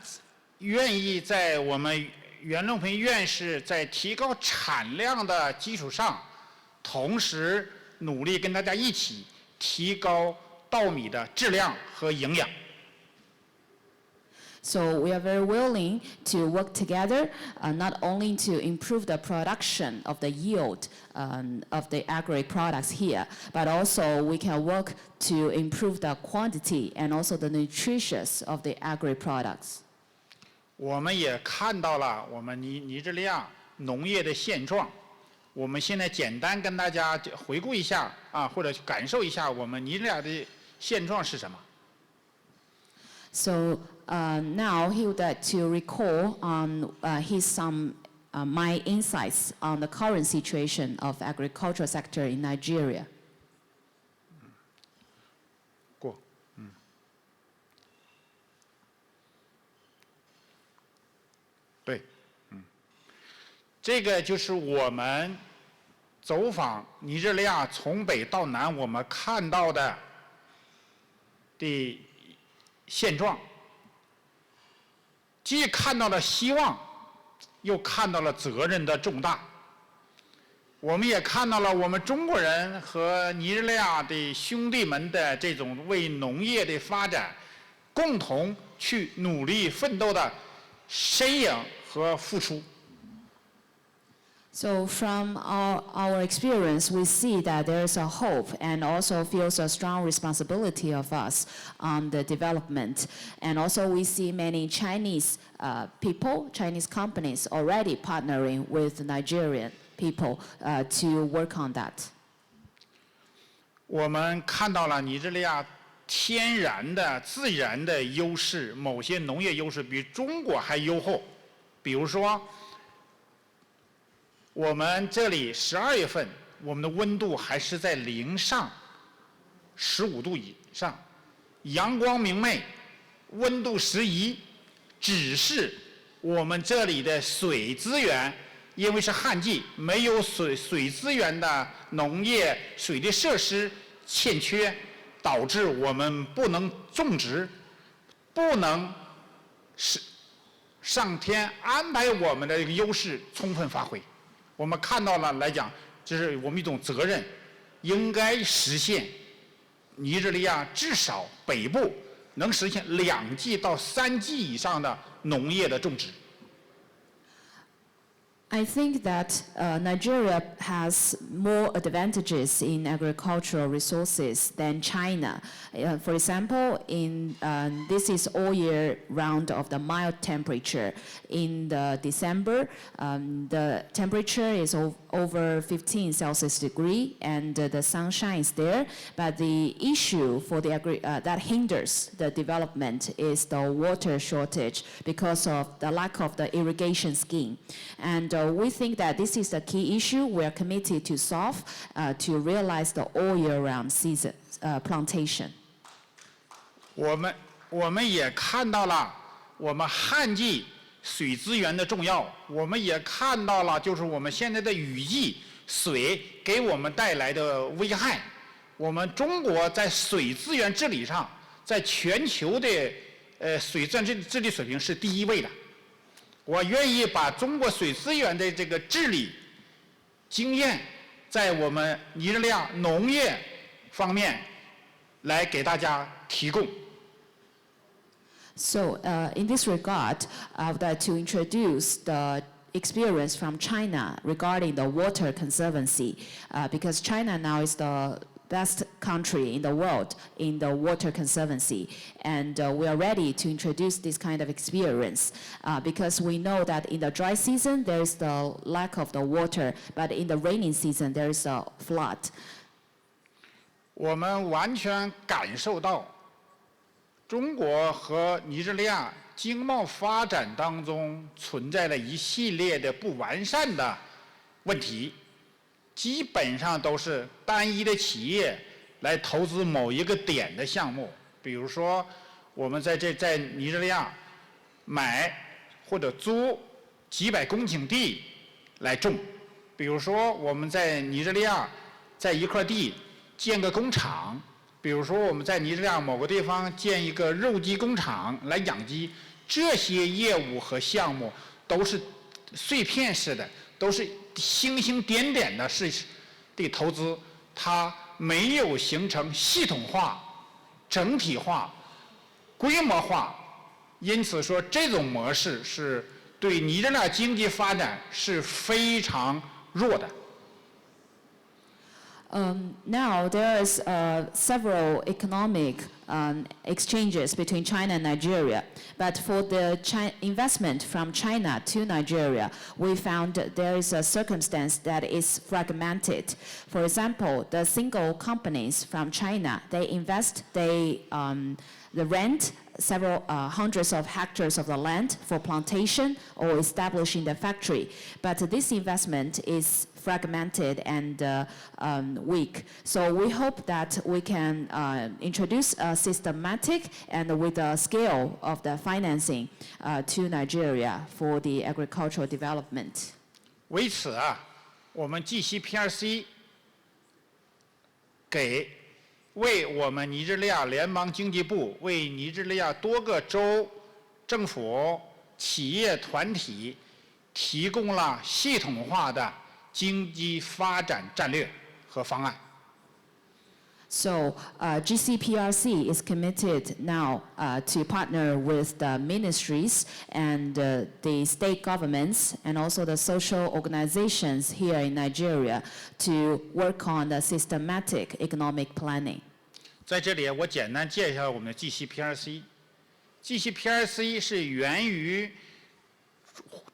O: 愿意在我们袁隆平院士在提高产量的基础上，同时努力跟大家一起提高稻米的质量和营养。
P: So we are very willing to work together, not only to improve the production of the yield of the agri products here, but also we can work to improve the quantity and also the nutritious of the agri products.
O: 我们也看到了我们尼日利亚农业的现状。我们现在简单跟大家回顾一下或者感受一下我们尼日利亚的现状是什么。
P: So now he would like to recall on some my insights on the current situation of agricultural sector in Nigeria.
O: 对，这个就是我们走访尼日利亚从北到南我们看到的现状，既看到了希望，又看到了责任的重大。我们也看到了我们中国人和尼日利亚的兄弟们的这种为农业的发展共同去努力奋斗的身影和付出。
P: So from our experience, we see that there is a hope and also feels a strong responsibility of us on the development. And also we see many Chinese people, Chinese companies already partnering with Nigerian people to work on that.
O: 我们看到了尼日利亚天然的、自然的优势，某些农业优势比中国还优厚，比如说。 我们这里12月份，我们的温度还是在0上15度以上，阳光明媚，温度适宜。只是我们这里的水资源，因为是旱季，没有水资源的农业水利设施欠缺，导致我们不能种植，不能使上天安排我们的优势充分发挥。 我们看到了来讲，这是我们一种责任，应该实现尼日利亚至少北部能实现2季到3季以上的农业的种植。
P: I think that Nigeria has more advantages in agricultural resources than China. For example, this is all year round of the mild temperature. In December, the temperature is over 15 Celsius degree and the sunshine is there. But the issue for that hinders the development is the water shortage because of the lack of the irrigation scheme. And we think that this is the key issue we are committed to solve to realize the all year round season plantation.
O: 我们也看到了我们旱季水资源的重要，我们也看到了就是我们现在的雨季水给我们带来的危害。我们中国在水资源治理上，在全球的水资源治理水平是第1位的。 我愿意把中国水资源的这个治理经验，在我们尼日利亚农业方面来给大家提供。
P: So in this regard, I would like to introduce the experience from China regarding the water conservancy, because China now is the best country in the world in the water conservancy. And we are ready to introduce this kind of experience because we know that in the dry season, there is the lack of the water, but in the rainy season, there is a flood.
O: 我们完全感受到中国和尼日利亚经贸发展当中存在了一系列的不完善的问题。 基本上都是单一的企业来投资某一个点的项目，比如说我们在尼日利亚买或者租几百公顷地来种，比如说我们在尼日利亚在一块地建个工厂，比如说我们在尼日利亚某个地方建一个肉鸡工厂来养鸡，这些业务和项目都是碎片式的，都是 星星点点的的投资，它没有形成系统化、整体化、规模化，因此说这种模式是对尼日利亚经济发展是非常弱的。
P: Now there is several economic exchanges between China and Nigeria, but for the investment from China to Nigeria, we found there is a circumstance that is fragmented. For example, the single companies from China, they invest, they rent several hundreds of hectares of the land for plantation or establishing the factory. But this investment is fragmented and weak. So we hope that we can introduce a systematic and with a scale of the financing to Nigeria for the agricultural development.
O: 为此啊，我们 GCPRC 为我们尼日利亚联邦经济部、为尼日利亚多个州政府、企业团体提供了系统化的经济发展战略和方案。
P: So GCPRC is committed now to partner with the ministries and the state governments and also the social organizations here in Nigeria to work on the systematic economic planning.
O: 在这里，我简单介绍我们的 GCPRC。GCPRC 是源于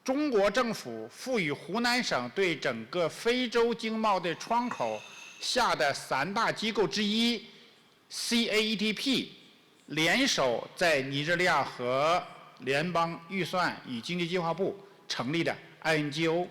O: 中国政府赋予湖南省对整个非洲经贸的窗口下的3大机构之一 CAETP 联手在尼日利亚和联邦预算与经济计划部成立的 INGO。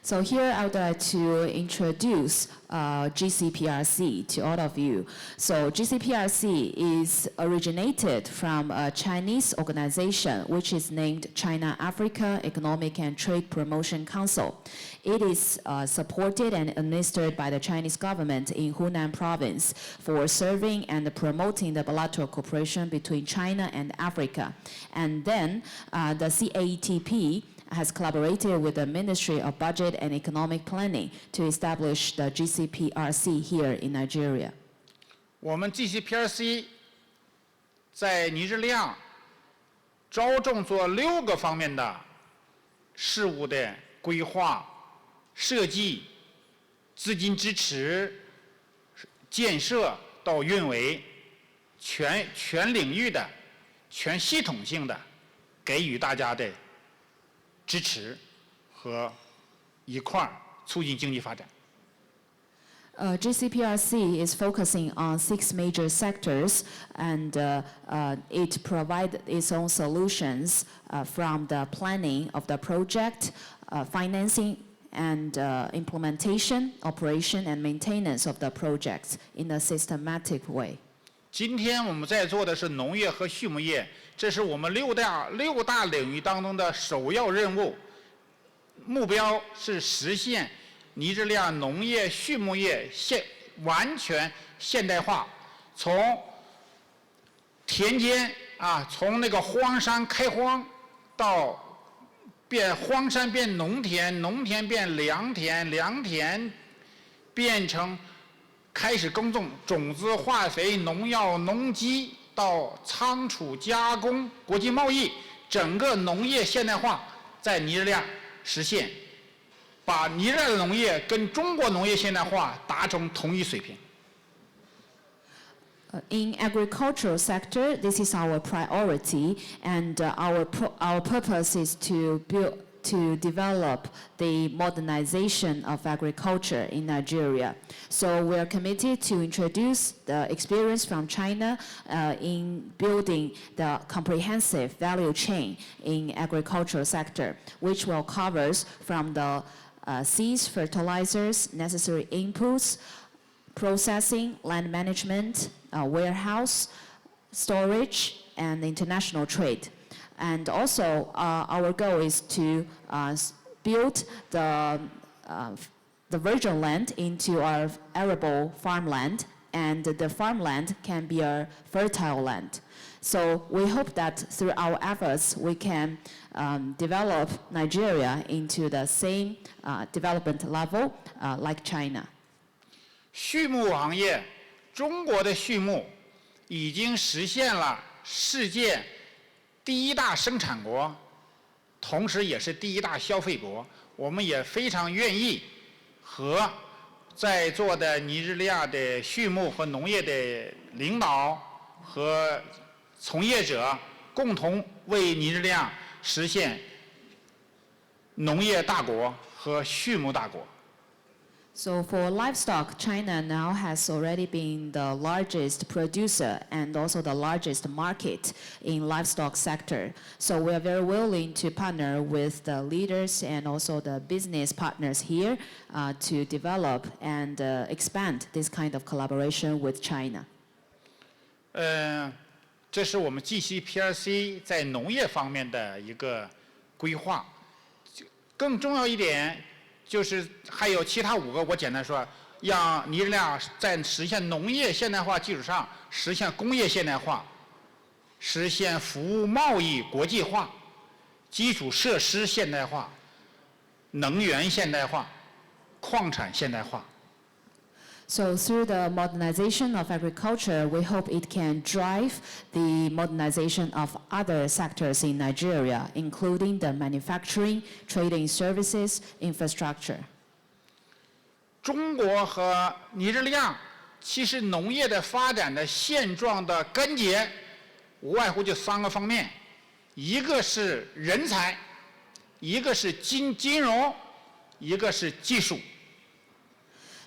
P: So here I would like to introduce GCPRC to all of you. So GCPRC is originated from a Chinese organization which is named China-Africa Economic and Trade Promotion Council. It is supported and administered by the Chinese government in Hunan province for serving and promoting the bilateral cooperation between China and Africa. And then the CAETP has collaborated with the Ministry of Budget and Economic Planning to establish the GCPRC here in Nigeria.
O: 我们 GCPRC 在尼日利亚着重做6个方面的事务的规划、设计、资金支持、建设到运维，全领域的、全系统性的给予大家的支持和一块儿促进经济发展。
P: GCPRC is focusing on 6 major sectors, and it provides its own solutions from the planning of the project, financing, and implementation, operation, and maintenance of the projects in a systematic way.
O: 今天我们在做的是农业和畜牧业，这是我们六大领域当中的首要任务，目标是实现尼日利亚农业、畜牧业完全现代化，从田间从那个荒山开荒，到变荒山变农田，农田变良田，良田变成开始耕种，种子、化肥、农药、农机，到仓储加工、国际贸易，整个农业现代化在尼日利亚实现。 把尼日利亚的农业跟中国农业现代化达成同一水平。
P: In agricultural sector, this is our priority, and our purpose is to develop the modernization of agriculture in Nigeria. So we are committed to introduce the experience from China in building the comprehensive value chain in agricultural sector, which will cover from the seeds, fertilizers, necessary inputs, processing, land management, warehouse, storage, and international trade. And also, our goal is to build the virgin land into our arable farmland, and the farmland can be a fertile land. So we hope that through our efforts, we can develop Nigeria into the same development level like China.
O: 畜牧行业，中国的畜牧已经实现了世界第1大生产国，同时也是第1大消费国。我们也非常愿意和在座的尼日利亚的畜牧和农业的领导和从业者共同为尼日利亚实现农业大国和畜牧大国。
P: So for livestock, China now has already been the largest producer and also the largest market in livestock sector. So we are very willing to partner with the leaders and also the business partners here to develop and expand this kind of collaboration with China.
O: 这是我们 GCPRC 在农业方面的一个规划。更重要一点。 就是还有其他5个，我简单说，让尼日利亚在实现农业现代化基础上，实现工业现代化，实现服务贸易国际化，基础设施现代化，能源现代化，矿产现代化。
P: So through the modernization of agriculture, we hope it can drive the modernization of other sectors in Nigeria, including the manufacturing, trading services, infrastructure.
O: 中国和尼日利亚其实农业的发展的现状的根结，无外乎就3个方面，一个是人才，一个是金融，一个是技术。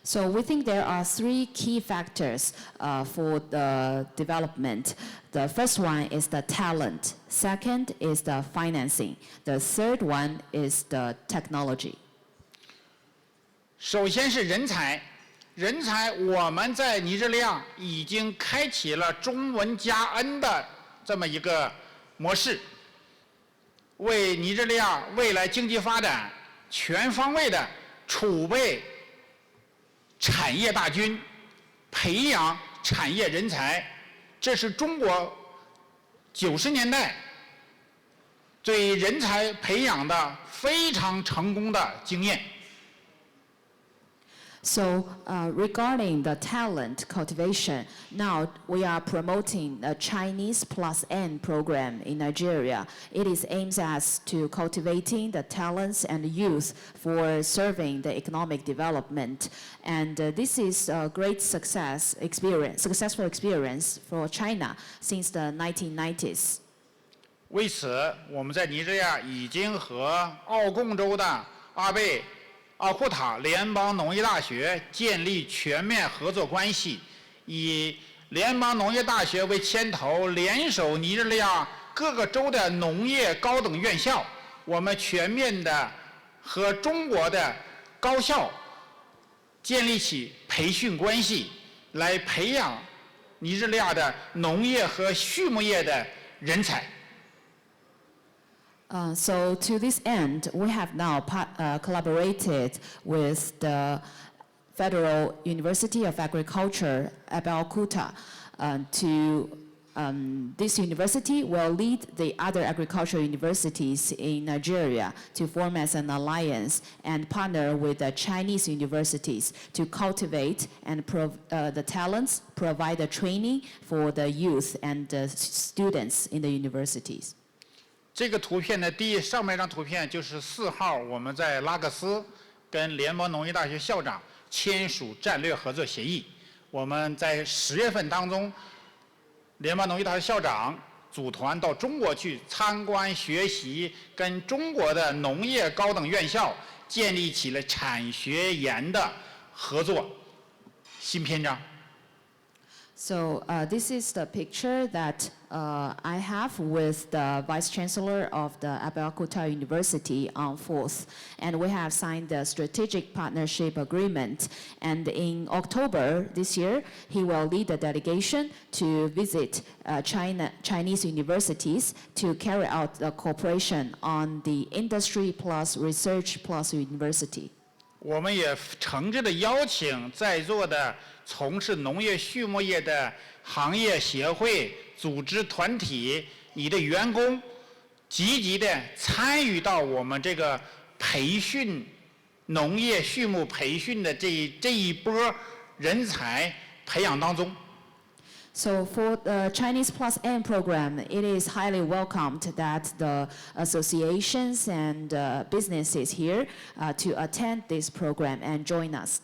P: So we think there are 3 key factors for the development. The first one is the talent. Second is the financing. The third one is the technology.
O: 首先是人才，人才我们在尼日利亚已经开启了中文加 N 的这么一个模式，为尼日利亚未来经济发展全方位的储备 产业大军，培养产业人才，这是中国90年代对人才培养的非常成功的经验。
P: So regarding the talent cultivation, now we are promoting a Chinese Plus N program in Nigeria. It is aimed at to cultivating the talents and youth for serving the economic development. And this is a great successful experience for China since the 1990s.
O: 为此，我们在尼日利亚已经和奥贡州的阿贝 奥库塔联邦农业大学建立全面合作关系，以联邦农业大学为牵头，联手尼日利亚各个州的农业高等院校，我们全面的和中国的高校建立起培训关系，来培养尼日利亚的农业和畜牧业的人才。
P: So to this end, we have now collaborated with the Federal University of Agriculture, Abeokuta, this university will lead the other agricultural universities in Nigeria to form as an alliance and partner with the Chinese universities to cultivate and the talents, provide the training for the youth and the students in the universities.
O: 这个图片的上面一张图片就是4号，我们在拉各斯跟联邦农业大学校长签署战略合作协议。我们在10月份当中，联邦农业大学校长组团到中国去参观学习，跟中国的农业高等院校建立起了产学研的合作新篇章。
P: So this is the picture that I have with the Vice Chancellor of the Abeokuta University on 4th. And we have signed the strategic partnership agreement. And in October this year, he will lead the delegation to visit Chinese universities to carry out the cooperation on the industry plus research plus university.
O: 我们也诚挚的邀请在座的从事农业畜牧业的行业协会、组织团体，你的员工，积极的参与到我们这个培训农业畜牧培训的这一波人才培养当中。
P: So for the Chinese Plus N program, it is highly welcomed that the associations and businesses here to attend this program and join us.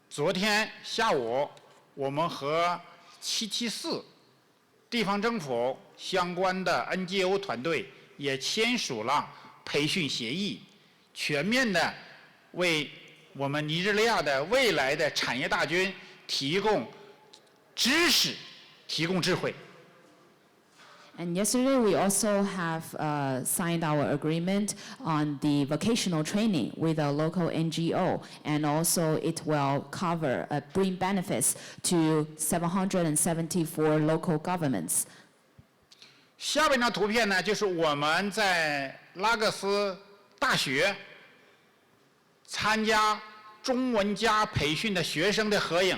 O: 昨天下午，我们和774地方政府相关的 NGO 团队也签署了培训协议，全面的为我们尼日利亚的未来的产业大军提供知识，提供智慧。
P: And yesterday we also have signed our agreement on the vocational training with a local NGO, and also it will cover bring benefits to 774 local governments.
O: 下面这张图片呢，就是我们在拉各斯大学参加中文家培训的学生的合影。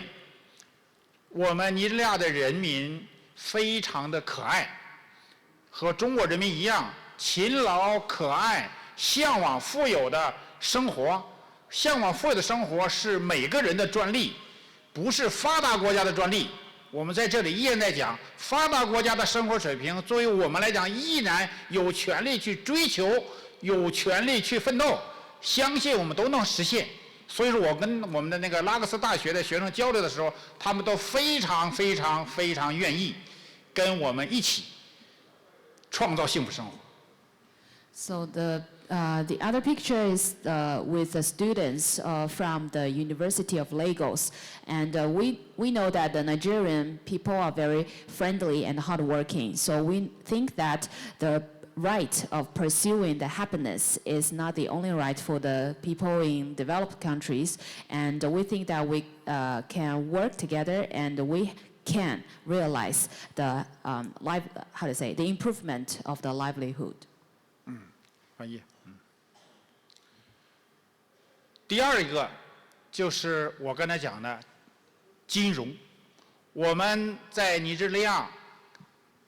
O: 我们尼日利亚的人民非常的可爱。 和中国人民一样，勤劳、可爱，向往富有的生活。向往富有的生活是每个人的专利，不是发达国家的专利。我们在这里依然在讲，发达国家的生活水平，作为我们来讲，依然有权利去追求，有权利去奋斗。相信我们都能实现。所以说我跟我们的那个拉各斯大学的学生交流的时候，他们都非常愿意跟我们一起。 创造幸福生活。
P: So the other picture is with the students from the University of Lagos, and we know that the Nigerian people are very friendly and hardworking. So we think that the right of pursuing the happiness is not the only right for the people in developed countries, and we think that we can work together and we can realize the the improvement of the livelihood.
O: 翻译。第二一个就是我刚才讲的金融，我们在尼日利亚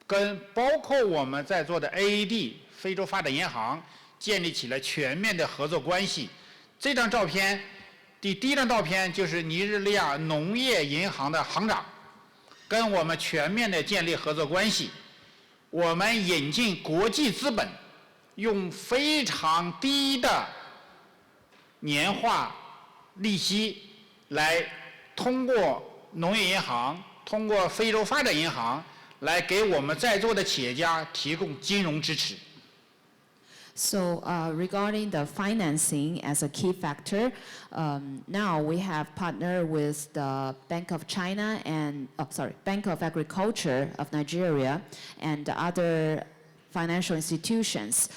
O: 跟包括我们在座的 AED 非洲发展银行建立起了全面的合作关系。这张照片，第一张照片就是尼日利亚农业银行的行长。 跟我们全面的建立合作关系，我们引进国际资本，用非常低的年化利息来通过农业银行、通过非洲发展银行来给我们在座的企业家提供金融支持。
P: So regarding the financing as a key factor, now we have partnered with the Bank of China and Bank of Agriculture of Nigeria and other financial institutions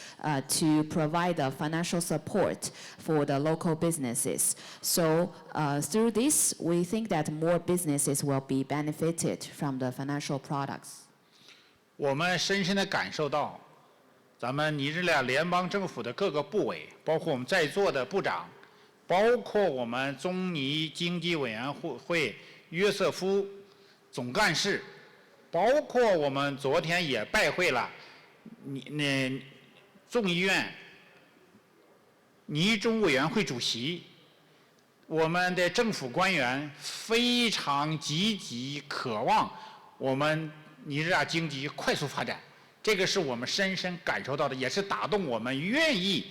P: to provide the financial support for the local businesses. So through this, we think that more businesses will be benefited from the financial products.
O: 我们深深地感受到。 咱们尼日利亚联邦政府的各个部委，包括我们在座的部长，包括我们中尼经济委员会约瑟夫总干事，包括我们昨天也拜会了众议院尼中委员会主席，我们的政府官员非常积极，渴望我们尼日利亚经济快速发展。 这个是我们深深感受到的，也是打动我们愿意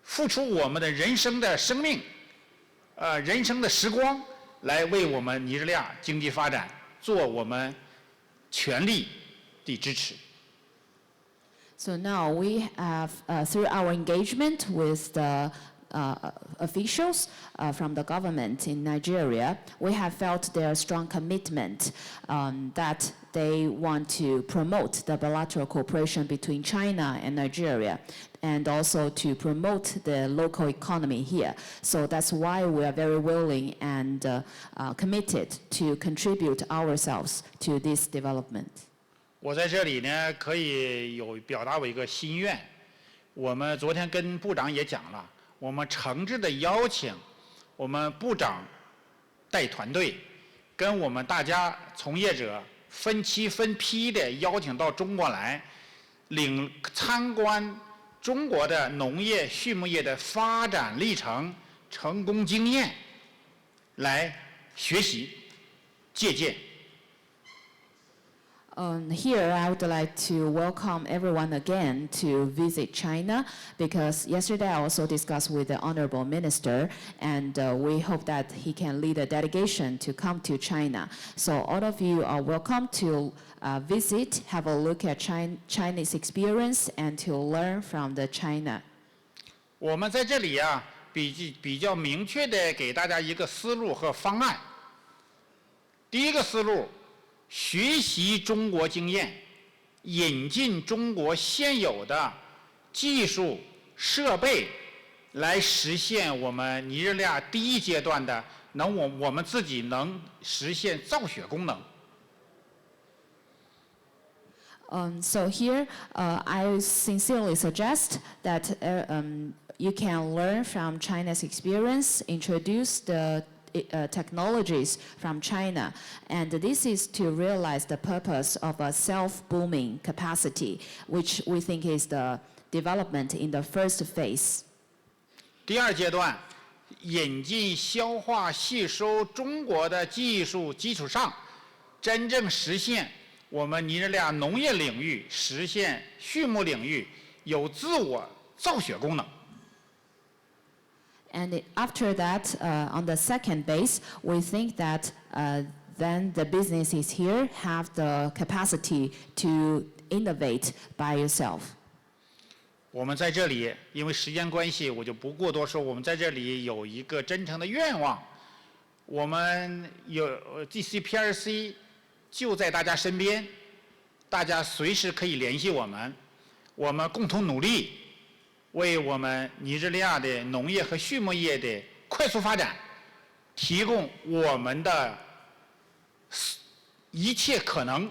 O: 付出我们的人生的生命，人生的时光，来为我们尼日利亚经济发展做我们全力的支持。
P: So now we have, through our engagement with the officials from the government in Nigeria, we have felt their strong commitment that they want to promote the bilateral cooperation between China and Nigeria, and also to promote the local economy here. So that's why we are very willing and committed to contribute ourselves to this development.
O: 我在这里呢，可以表达我一个心愿。我们昨天跟部长也讲了，我们诚挚的邀请我们部长带团队，跟我们大家从业者分期分批的邀请到中国来，参观中国的农业、畜牧业的发展历程、成功经验，来学习、借鉴。
P: Here, I would like to welcome everyone again to visit China, because yesterday I also discussed with the Honorable Minister, and we hope that he can lead a delegation to come to China. So all of you are welcome to visit, have a look at Chinese experience, and to learn from the China.
O: 我们在这里啊，比较明确的给大家一个思路和方案。第一个思路，学习中国经验，引进中国现有的技术设备，来实现我们尼日利亚第一阶段的我们自己能实现造血功能。
P: So here, I sincerely suggest that you can learn from China's experience, introduce the technologies from China, and this is to realize the purpose of a self-booming capacity, which we think is the development in the first phase.
O: 第二阶段，引进消化吸收中国的技术基础上，真正实现我们尼日利亚农业领域、实现畜牧领域有自我造血功能。
P: And after that, on the second base, we think that then the businesses here have the capacity to innovate by yourself.
O: 我们在这里，因为时间关系，我就不过多说。我们在这里有一个真诚的愿望，我们有GCPRC 就在大家身边，大家随时可以联系我们，我们共同努力，为我们尼日利亚的农业和畜牧业的快速发展提供我们的一切可能。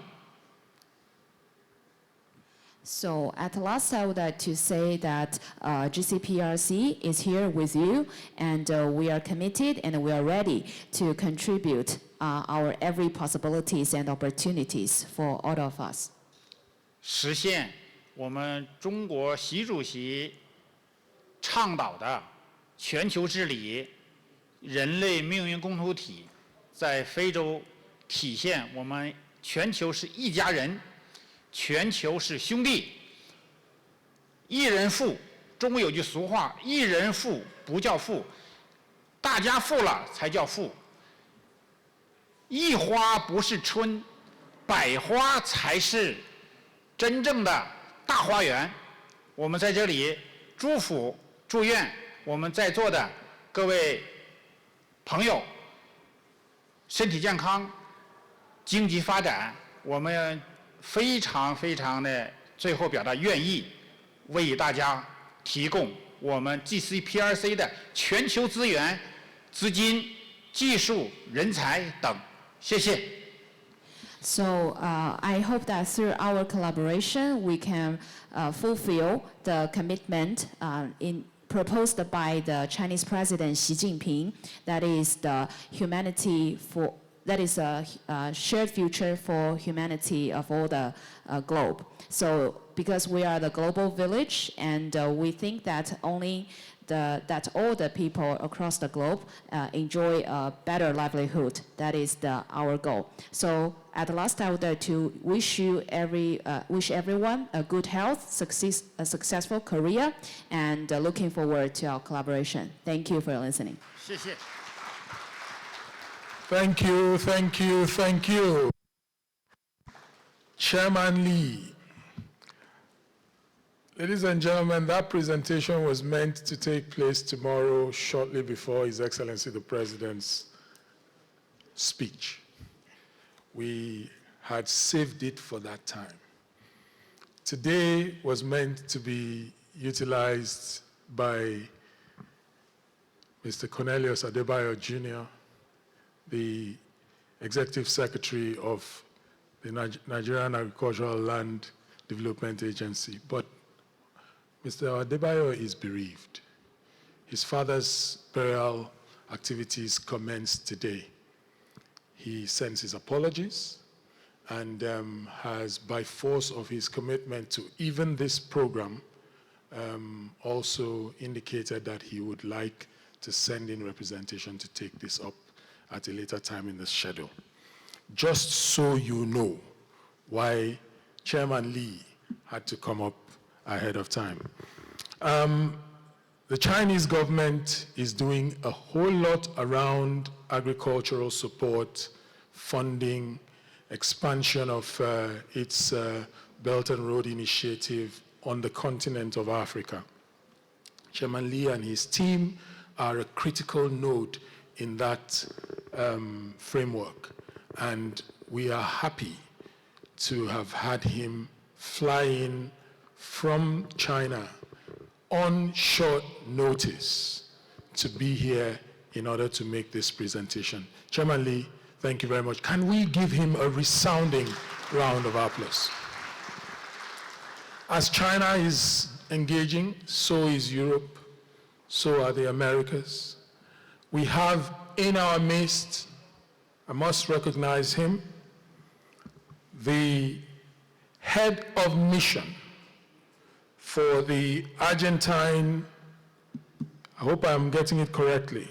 P: So at last, I would like to say that GCPRC is here with you, and we are committed and we are ready to contribute our every possibilities and opportunities for all of us.
O: 实现我们中国习主席倡导的全球治理、人类命运共同体，在非洲体现我们全球是一家人。全球是兄弟，一人富。中国有句俗话：“一人富不叫富，大家富了才叫富。”一花不是春，百花才是真正的大花园。我们在这里祝福、祝愿我们在座的各位朋友身体健康、经济发展。我们非常的最后表达愿意为大家提供我们 GCPRC 的全球资源、资金、技术、人才等。谢谢。
P: So I hope that through our collaboration, we can fulfill the commitment proposed by the Chinese President Xi Jinping. That is the humanity for. That is a shared future for humanity of all the globe. So because we are the global village, and we think that that all the people across the globe enjoy a better livelihood. That is our goal. So at last, I would like to wish everyone a good health, a successful career, and looking forward to our collaboration. Thank you for listening.
O: 谢谢。
B: Thank you, thank you, thank you. Chairman Lee. Ladies and gentlemen, that presentation was meant to take place tomorrow, shortly before His Excellency the President's speech. We had saved it for that time. Today was meant to be utilized by Mr. Cornelius Adebayo Jr., the Executive Secretary of the Nigerian Agricultural Land Development Agency. But Mr. Adebayo is bereaved. His father's burial activities commenced today. He sends his apologies and has, by force of his commitment to even this program, also indicated that he would like to send in representation to take this up at a later time in the schedule. Just so you know why Chairman Lee had to come up ahead of time. The Chinese government is doing a whole lot around agricultural support, funding, expansion of its Belt and Road Initiative on the continent of Africa. Chairman Lee and his team are a critical node in that framework. And we are happy to have had him fly in from China on short notice to be here in order to make this presentation. Chairman Lee, thank you very much. Can we give him a resounding round of applause? As China is engaging, so is Europe, so are the Americas. We have in our midst, I must recognize him, the head of mission for the Argentine, I hope I'm getting it correctly,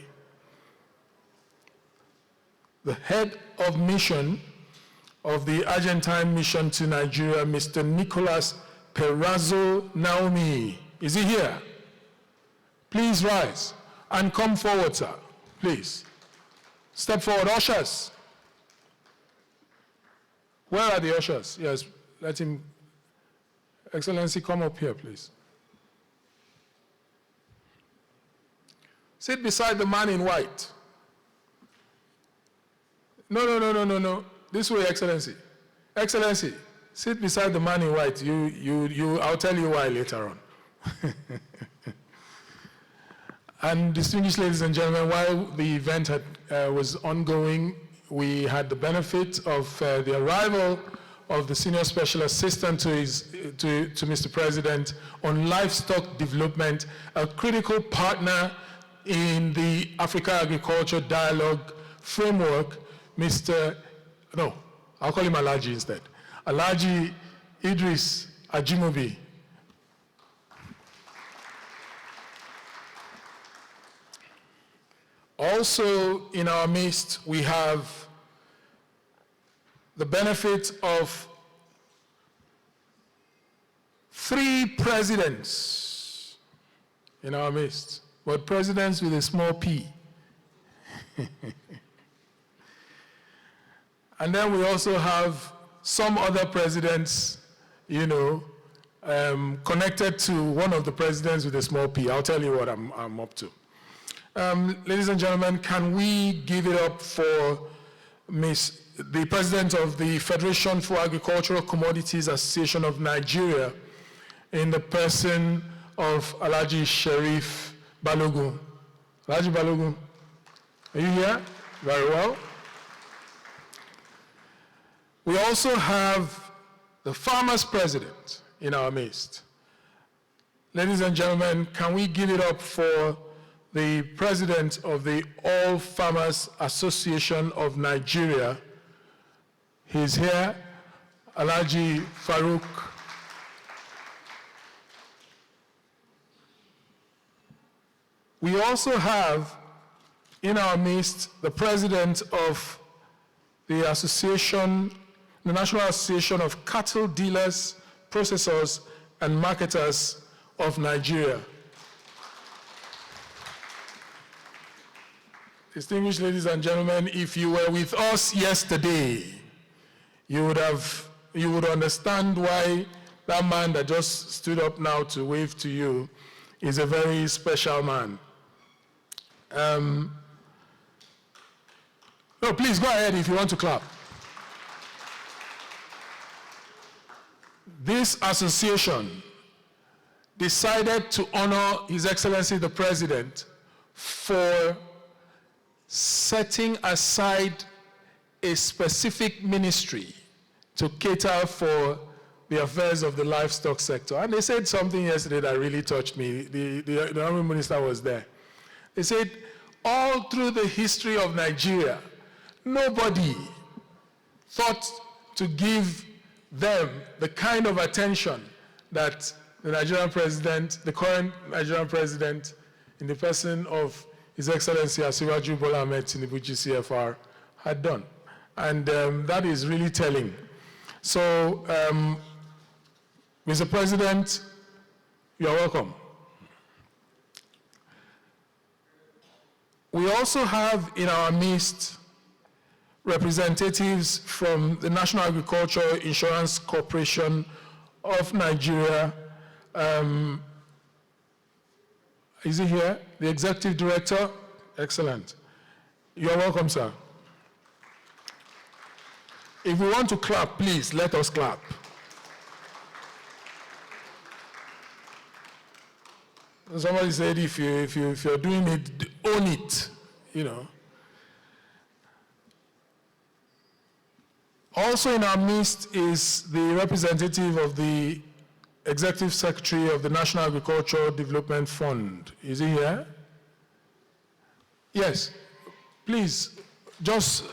B: the head of mission of the Argentine mission to Nigeria, Mr. Nicolas Perazo Naomi. Is he here? Please rise and come forward, sir. Please. Step forward, ushers. Where are the ushers? Yes, let him, Excellency, come up here, please. Sit beside the man in white. No. This way, Excellency. Excellency, sit beside the man in white. I'll tell you why later on. And distinguished ladies and gentlemen, while the event was ongoing, we had the benefit of the arrival of the Senior Special Assistant to Mr. President on livestock development, a critical partner in the Africa Agriculture Dialogue framework, I'll call him Alhaji instead. Alhaji Idris Ajimobi. Also in our midst, we have the benefit of 3 presidents in our midst, but presidents with a small p. And then we also have some other presidents, connected to one of the presidents with a small p. I'll tell you what I'm up to. Ladies and gentlemen, can we give it up for the President of the Federation for Agricultural Commodities Association of Nigeria, in the person of Alhaji Sheriff Balogun. Alhaji Balogun, are you here? Very well. We also have the Farmers President in our midst. Ladies and gentlemen, can we give it up for the President of the All Farmers Association of Nigeria? He's here, Alhaji Farouk. We also have in our midst the President of the National Association of Cattle Dealers, Processors, and Marketers of Nigeria. Distinguished ladies and gentlemen, if you were with us yesterday, you would understand why that man that just stood up now to wave to you is a very special man. No, please go ahead if you want to clap. This association decided to honor His Excellency the President for setting aside a specific ministry to cater for the affairs of the livestock sector. And they said something yesterday that really touched me. The Honorable Minister was there. They said, all through the history of Nigeria, nobody thought to give them the kind of attention that the Nigerian president, the current Nigerian president, in the person of His Excellency Asiwaju Bola Ahmed Tinubu GCFR, had done. And that is really telling. So, Mr. President, you are welcome. We also have in our midst representatives from the National Agricultural Insurance Corporation of Nigeria. Is he here? the Executive Director. Excellent. You're welcome, sir. If we want to clap, please let us clap. Somebody said if you're doing it, own it, you know. Also in our midst is the representative of the Executive Secretary of the National Agricultural Development Fund. Is he here? Yes. Please, just,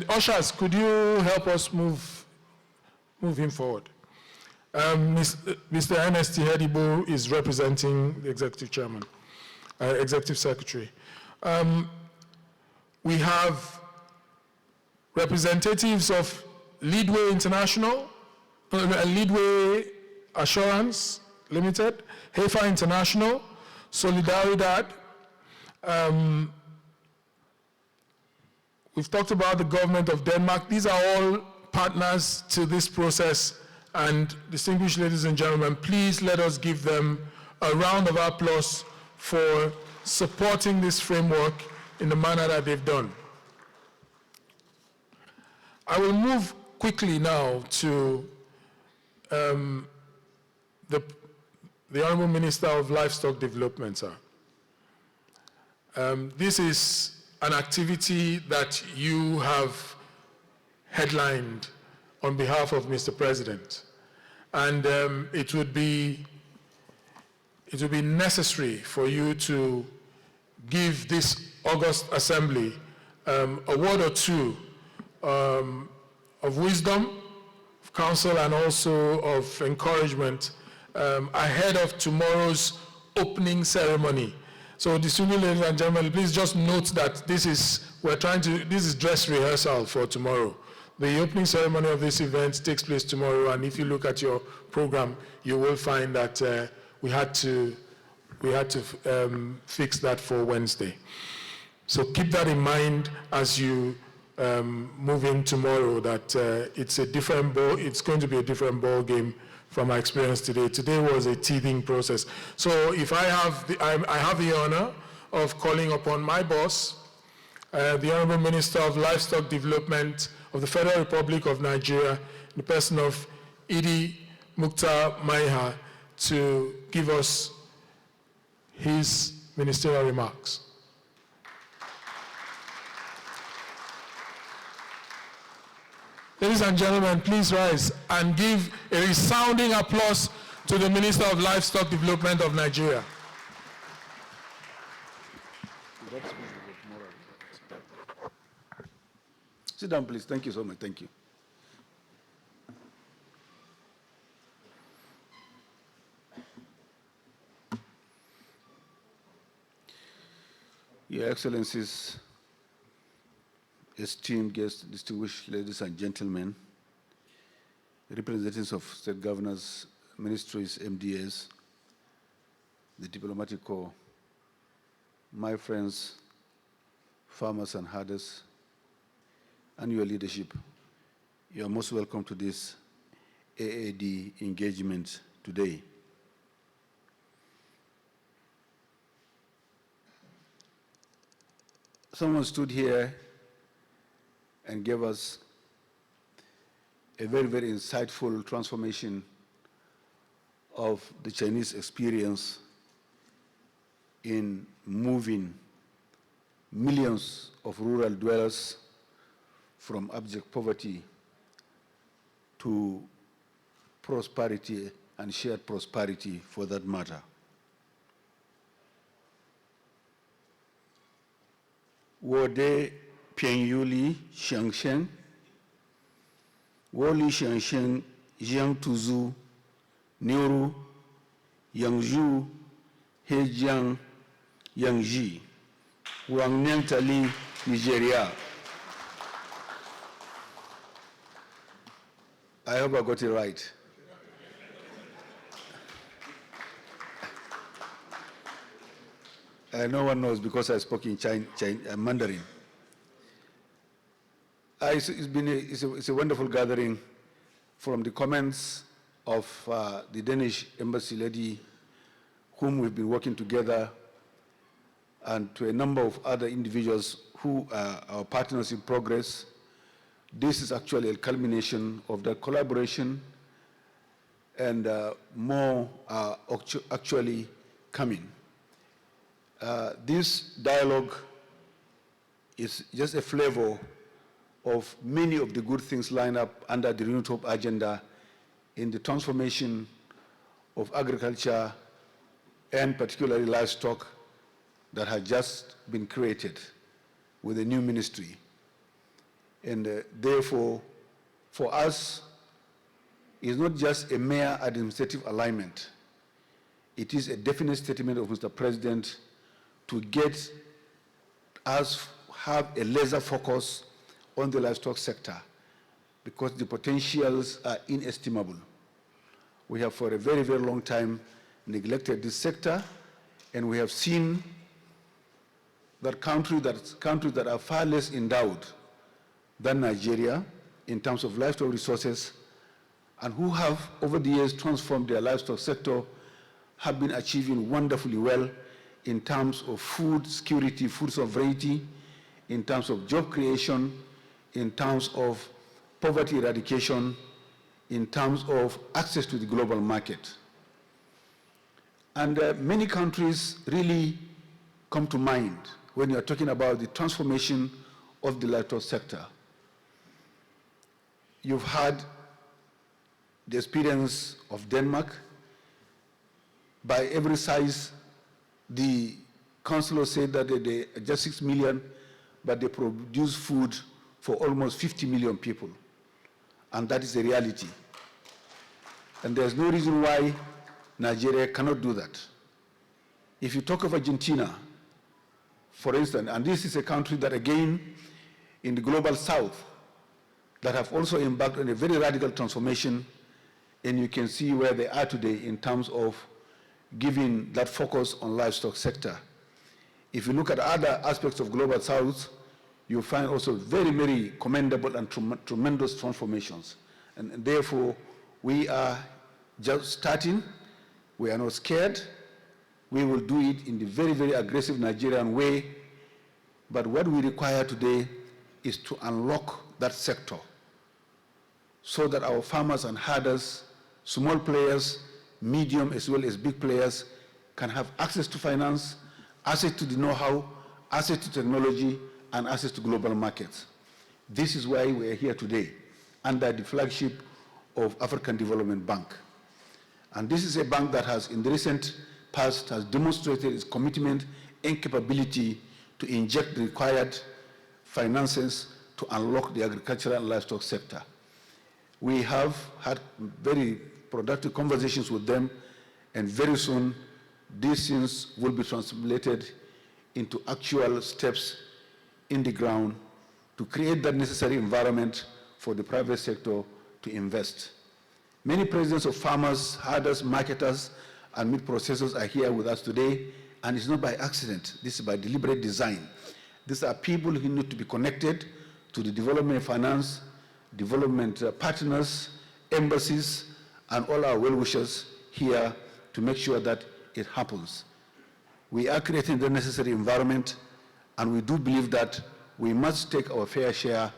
B: ushers, could you help us move him forward? Mr. Ernest Hedibo is representing the Executive Chairman, Executive Secretary. We have representatives of Leadway International, Leadway Assurance Limited, HEFA International, Solidaridad. We've talked about the government of Denmark. These are all partners to this process. And distinguished ladies and gentlemen, please let us give them a round of applause for supporting this framework in the manner that they've done. I will move quickly now to the Honorable Minister of Livestock Development, sir. This is an activity that you have headlined on behalf of Mr. President. And it would be necessary for you to give this August Assembly a word or two of wisdom, of counsel, and also of encouragement ahead of tomorrow's opening ceremony. So, distinguished ladies and gentlemen, please just note that this is dress rehearsal for tomorrow. The opening ceremony of this event takes place tomorrow, and if you look at your program, you will find that we had to fix that for Wednesday. So keep that in mind as you move in tomorrow. That it's going to be a different ball game from my experience today. Today was a teething process. So if I have the honor of calling upon my boss, the Honorable Minister of Livestock Development of the Federal Republic of Nigeria, in the person of Idi Mukhtar Maiha, to give us his ministerial remarks. Ladies and gentlemen, please rise and give a resounding applause to the Minister of Livestock Development of Nigeria.
Q: Sit down, please. Thank you so much. Thank you. Your Excellencies, esteemed guests, distinguished ladies and gentlemen, representatives of state governors, ministries, MDAs, the diplomatic corps, my friends, farmers and herders, and your leadership, you are most welcome to this AAD engagement today. Someone stood here and gave us a very, very insightful transformation of the Chinese experience in moving millions of rural dwellers from abject poverty to prosperity and shared prosperity, for that matter. Wode Pianyuli Xiangshen, Woli Xiangshen Jiang Tuzu, Niuru, Yangzhu, Hejiang, Yangji, Wang Tali, Nigeria. I hope I got it right. No one knows because I spoke in Mandarin. It's a wonderful gathering. From the comments of the Danish embassy lady, whom we've been working together and to a number of other individuals who are our partners in progress. This is actually a culmination of the collaboration, and more are actually coming. This dialogue is just a flavor of many of the good things lined up under the Renewed Hope agenda in the transformation of agriculture and particularly livestock that has just been created with a new ministry. And therefore, for us, it's not just a mere administrative alignment. It is a definite statement of Mr. President to get us have a laser focus on the livestock sector because the potentials are inestimable. We have for a very, very long time neglected this sector, and we have seen that countries that are far less endowed than Nigeria in terms of livestock resources and who have over the years transformed their livestock sector have been achieving wonderfully well in terms of food security, food sovereignty, in terms of job creation, in terms of poverty eradication, in terms of access to the global market. And many countries really come to mind when you are talking about the transformation of the livestock sector. You've had the experience of Denmark. By every size, the councillor said that they are just 6 million, but they produce food for almost 50 million people. And that is a reality. And there's no reason why Nigeria cannot do that. If you talk of Argentina, for instance, and this is a country that again, in the global south, that have also embarked on a very radical transformation, and you can see where they are today in terms of giving that focus on livestock sector. If you look at other aspects of global south, you'll find also very, very commendable and tremendous transformations. And therefore, we are just starting. We are not scared. We will do it in the very, very aggressive Nigerian way. But what we require today is to unlock that sector so that our farmers and herders, small players, medium as well as big players, can have access to finance, access to the know-how, access to technology, and access to global markets. This is why we are here today, under the flagship of African Development Bank. And this is a bank that has, in the recent past, has demonstrated its commitment and capability to inject the required finances to unlock the agricultural and livestock sector. We have had very productive conversations with them, and very soon these things will be translated into actual steps in the ground to create that necessary environment for the private sector to invest. Many presidents of farmers, herders, marketers, and meat processors are here with us today, and it's not by accident. This is by deliberate design. These are people who need to be connected to the development finance, development partners, embassies, and all our well-wishers here to make sure that it happens. We are creating the necessary environment, and we do believe that we must take our fair share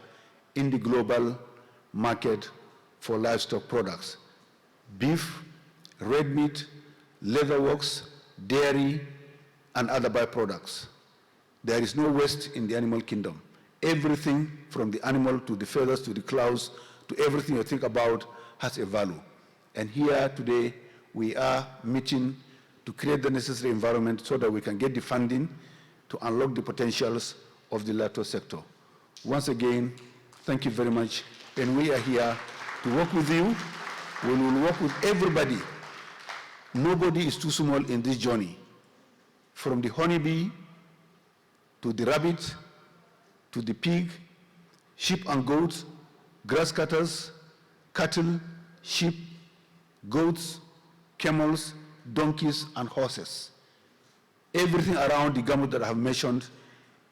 Q: in the global market for livestock products. Beef, red meat, leatherworks, dairy, and other byproducts. There is no waste in the animal kingdom. Everything from the animal to the feathers to the claws to everything you think about has a value. And here today we are meeting to create the necessary environment so that we can get the funding to unlock the potentials of the livestock sector. Once again, thank you very much. And we are here to work with you. We will work with everybody. Nobody is too small in this journey. From the honeybee to the rabbit to the pig, sheep and goats, grass cutters, cattle, sheep, goats, camels, donkeys, and horses. Everything around the gamut that I have mentioned,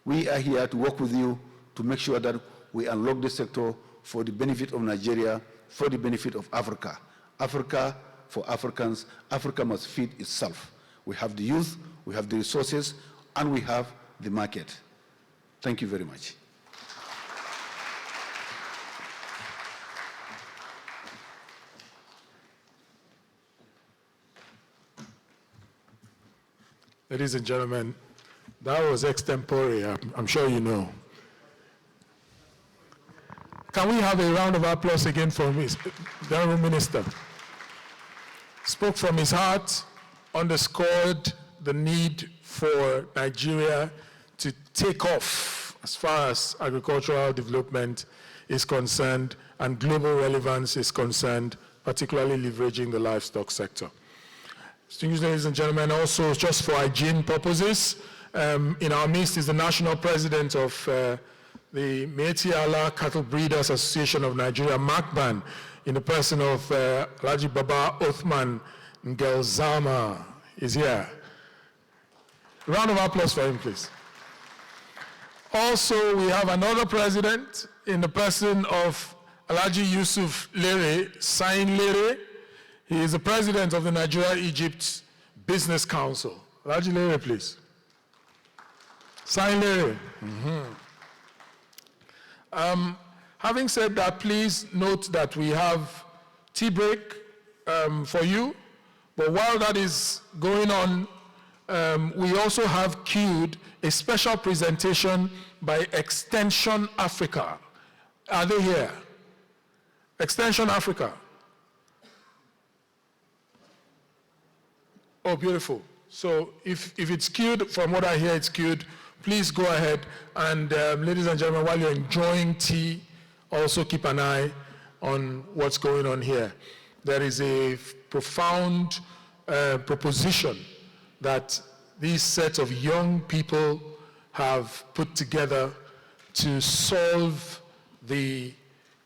Q: we are here to work with you to make sure that we unlock this sector for the benefit of Nigeria, for the benefit of Africa. Africa for Africans. Africa must feed itself. We have the youth, we have the resources, and we have the market. Thank you very much.
B: Ladies and gentlemen, that was extempore, I'm sure you know. Can we have a round of applause again for the Honourable Minister? Spoke from his heart, underscored the need for Nigeria to take off as far as agricultural development is concerned and global relevance is concerned, particularly leveraging the livestock sector. Distinguished ladies and gentlemen, also just for hygiene purposes, in our midst is the national president of the Métis Allah Cattle Breeders Association of Nigeria, MACBAN, in the person of Alhaji Baba Othman Ngelzama is here. Round of applause for him, please. Also, we have another president in the person of Alhaji Yusuf Lere, Sain Lere. He is the president of the Nigeria-Egypt Business Council. Alhaji Lere, please. Sain Lere. Having said that, please note that we have tea break for you. But while that is going on, we also have queued a special presentation by Extension Africa. Are they here? Extension Africa. Oh, beautiful. So if it's queued, from what I hear it's queued, please go ahead. And ladies and gentlemen, while you're enjoying tea, also keep an eye on what's going on here. There is a profound proposition that these sets of young people have put together to solve the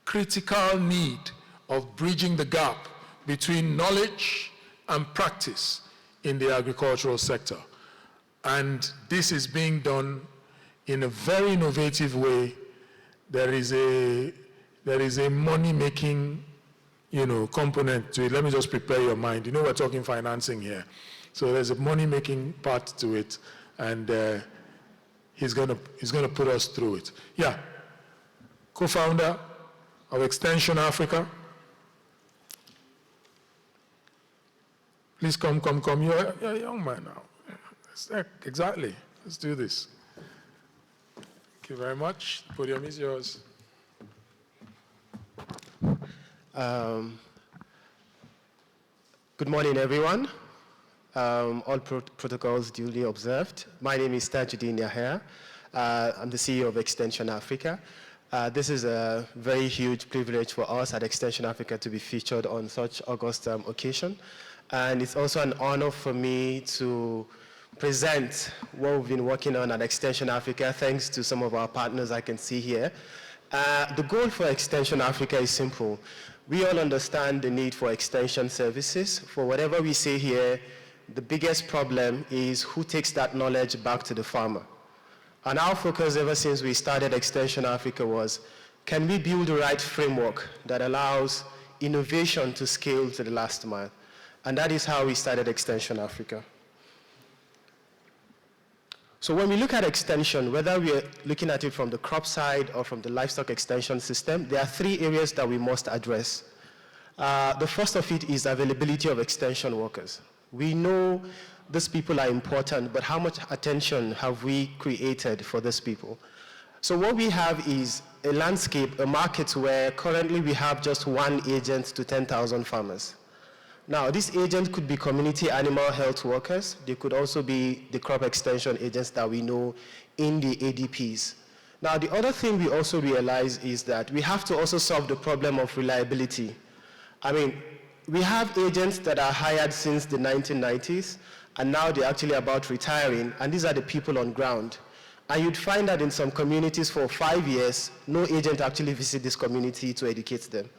B: critical need of bridging the gap between knowledge and practice in the agricultural sector. And this is being done in a very innovative way. There is a money-making, component to it. Let me just prepare your mind. We're talking financing here. So there's a money-making part to it, and he's gonna put us through it. Yeah, co-founder of Extension Africa. Please come. You're a young man now. Exactly. Let's do this. Thank you very much. The podium is yours.
R: Good morning, everyone. All protocols duly observed. My name is Tajuddin Yahya. I'm the CEO of Extension Africa. This is a very huge privilege for us at Extension Africa to be featured on such august occasion. And it's also an honor for me to present what we've been working on at Extension Africa, thanks to some of our partners I can see here. The goal for Extension Africa is simple. We all understand the need for extension services. For whatever we say here, the biggest problem is who takes that knowledge back to the farmer. And our focus ever since we started Extension Africa was, can we build the right framework that allows innovation to scale to the last mile? And that is how we started Extension Africa. So when we look at extension, whether we are looking at it from the crop side or from the livestock extension system, there are three areas that we must address. The first of it is availability of extension workers. We know these people are important, but how much attention have we created for these people? So what we have is a landscape, a market where currently we have just one agent to 10,000 farmers. Now, this agent could be community animal health workers. They could also be the crop extension agents that we know in the ADPs. Now, the other thing we also realize is that we have to also solve the problem of reliability. I mean, we have agents that are hired since the 1990s, and now they're actually about retiring, and these are the people on ground. And you'd find that in some communities for 5 years, no agent actually visits this community to educate them.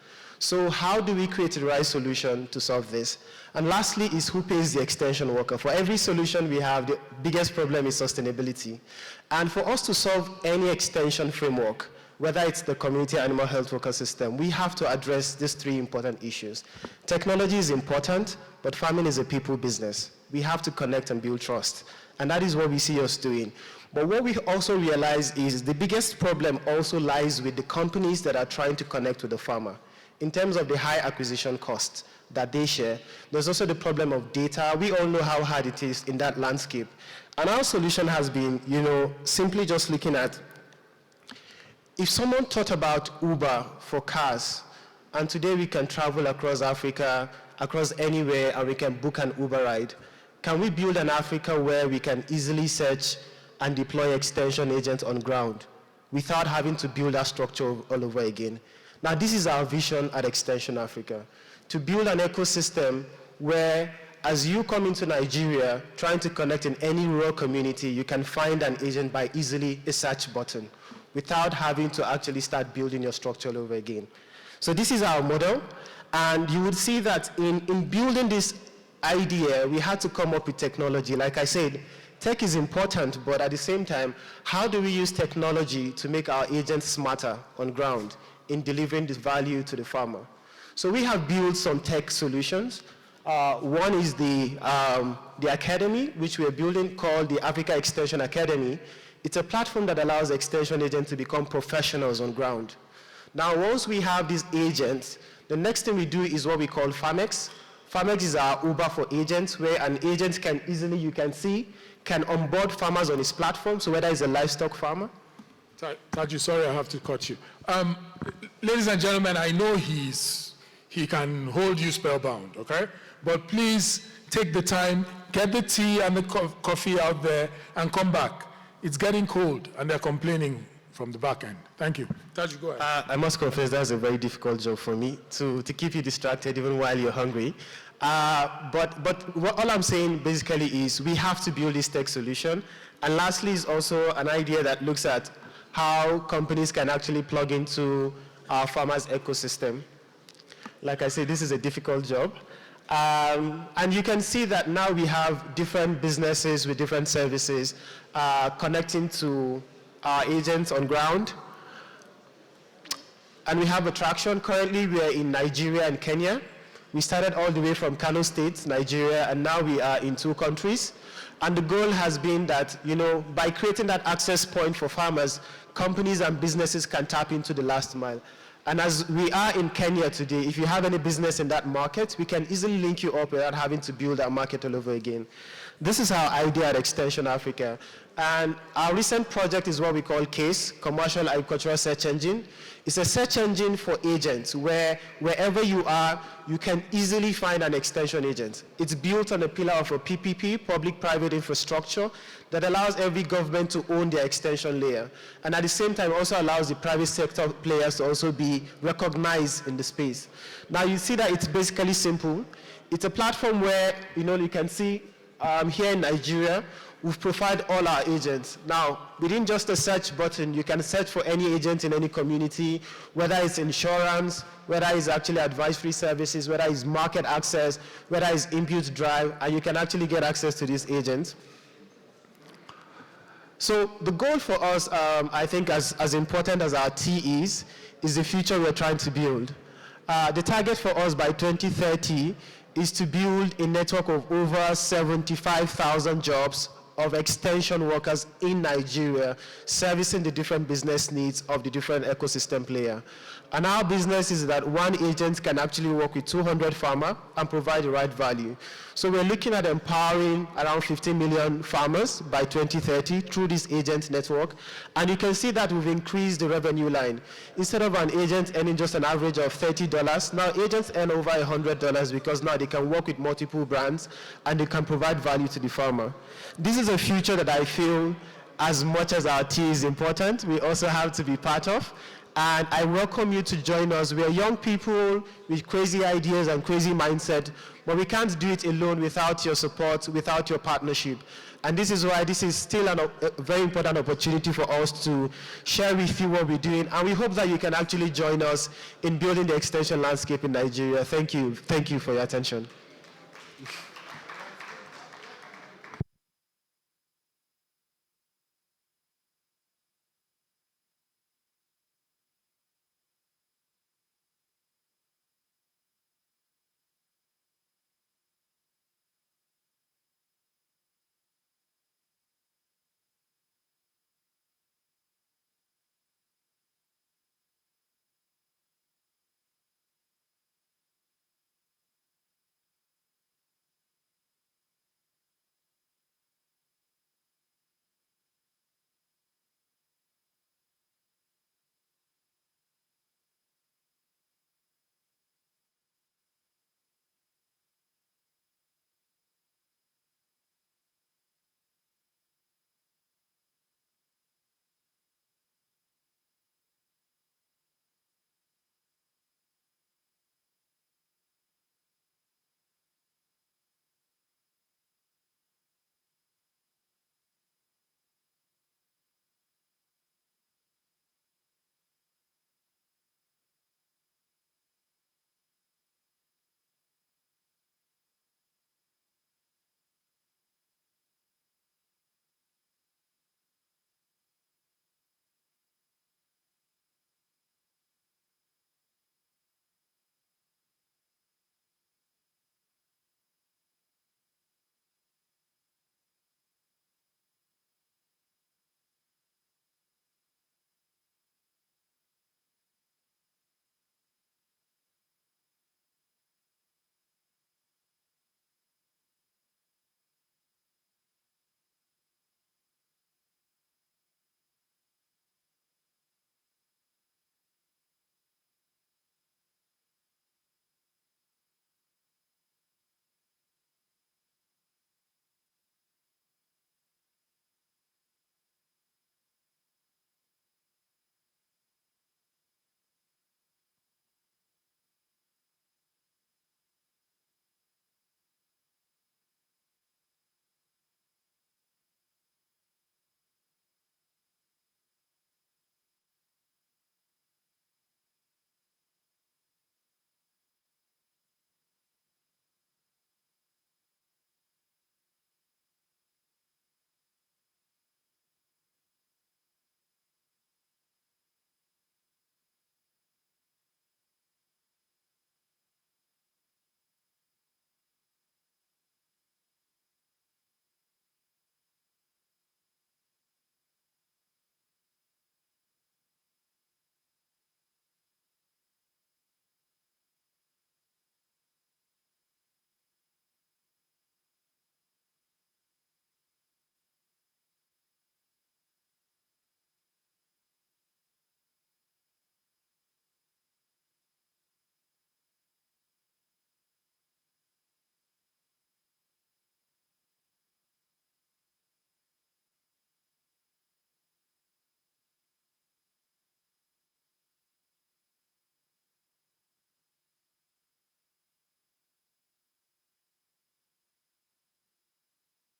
R: So how do we create the right solution to solve this? And lastly is who pays the extension worker. For every solution we have, the biggest problem is sustainability. And for us to solve any extension framework, whether it's the community animal health worker system, we have to address these three important issues. Technology is important, but farming is a people business. We have to connect and build trust. And that is what we see us doing. But what we also realize is the biggest problem also lies with the companies that are trying to connect with the farmer. In terms of the high acquisition costs that they share, there's also the problem of data. We all know how hard it is in that landscape. And our solution has been, simply just looking at, if someone thought about Uber for cars, and today we can travel across Africa, across anywhere, and we can book an Uber ride, can we build an Africa where we can easily search and deploy extension agents on ground without having to build that structure all over again? Now, this is our vision at Extension Africa, to build an ecosystem where, as you come into Nigeria, trying to connect in any rural community, you can find an agent by easily a search button without having to actually start building your structure all over again. So this is our model, and you would see that in building this idea, we had to come up with technology. Like I said, tech is important, but at the same time, how do we use technology to make our agents smarter on ground in delivering this value to the farmer? So we have built some tech solutions. One is the academy, which we are building, called the Africa Extension Academy. It's a platform that allows extension agents to become professionals on ground. Now, once we have these agents, the next thing we do is what we call Farmex. Farmex is our Uber for agents, where an agent can easily, you can see, can onboard farmers on his platform, so whether it's a livestock farmer.
B: Taju, sorry, I have to cut you. Ladies and gentlemen, I know he can hold you spellbound, okay? But please take the time, get the tea and the coffee out there, and come back. It's getting cold, and they're complaining from the back end. Thank you. Taju, go ahead.
R: I must confess that's a very difficult job for me, to keep you distracted even while you're hungry. But all I'm saying basically is we have to build this tech solution. And lastly is also an idea that looks at how companies can actually plug into our farmers' ecosystem. Like I said, this is a difficult job. And you can see that now we have different businesses with different services connecting to our agents on ground. And we have attraction. Currently, we are in Nigeria and Kenya. We started all the way from Kano State, Nigeria, and now we are in 2 countries. And the goal has been that, by creating that access point for farmers, companies and businesses can tap into the last mile. And as we are in Kenya today, if you have any business in that market, we can easily link you up without having to build that market all over again. This is our idea at Extension Africa. And our recent project is what we call CASE, Commercial Agricultural Search Engine. It's a search engine for agents where wherever you are, you can easily find an extension agent. It's built on a pillar of a PPP, public-private infrastructure, that allows every government to own their extension layer. And at the same time, also allows the private sector players to also be recognized in the space. Now you see that it's basically simple. It's a platform where, you can see here in Nigeria, we've provided all our agents. Now, within just a search button, you can search for any agent in any community, whether it's insurance, whether it's actually advisory services, whether it's market access, whether it's input drive, and you can actually get access to these agents. So the goal for us, I think as important as our T is the future we're trying to build. The target for us by 2030 is to build a network of over 75,000 jobs of extension workers in Nigeria, servicing the different business needs of the different ecosystem player. And our business is that one agent can actually work with 200 farmers and provide the right value. So we're looking at empowering around 15 million farmers by 2030 through this agent network. And you can see that we've increased the revenue line. Instead of an agent earning just an average of $30, now agents earn over $100 because now they can work with multiple brands and they can provide value to the farmer. This is a future that I feel, as much as our T is important, we also have to be part of. And I welcome you to join us. We are young people with crazy ideas and crazy mindset, but we can't do it alone without your support, without your partnership. And this is why this is still a very important opportunity for us to share with you what we're doing. And we hope that you can actually join us in building the extension landscape in Nigeria. Thank you. Thank you for your attention.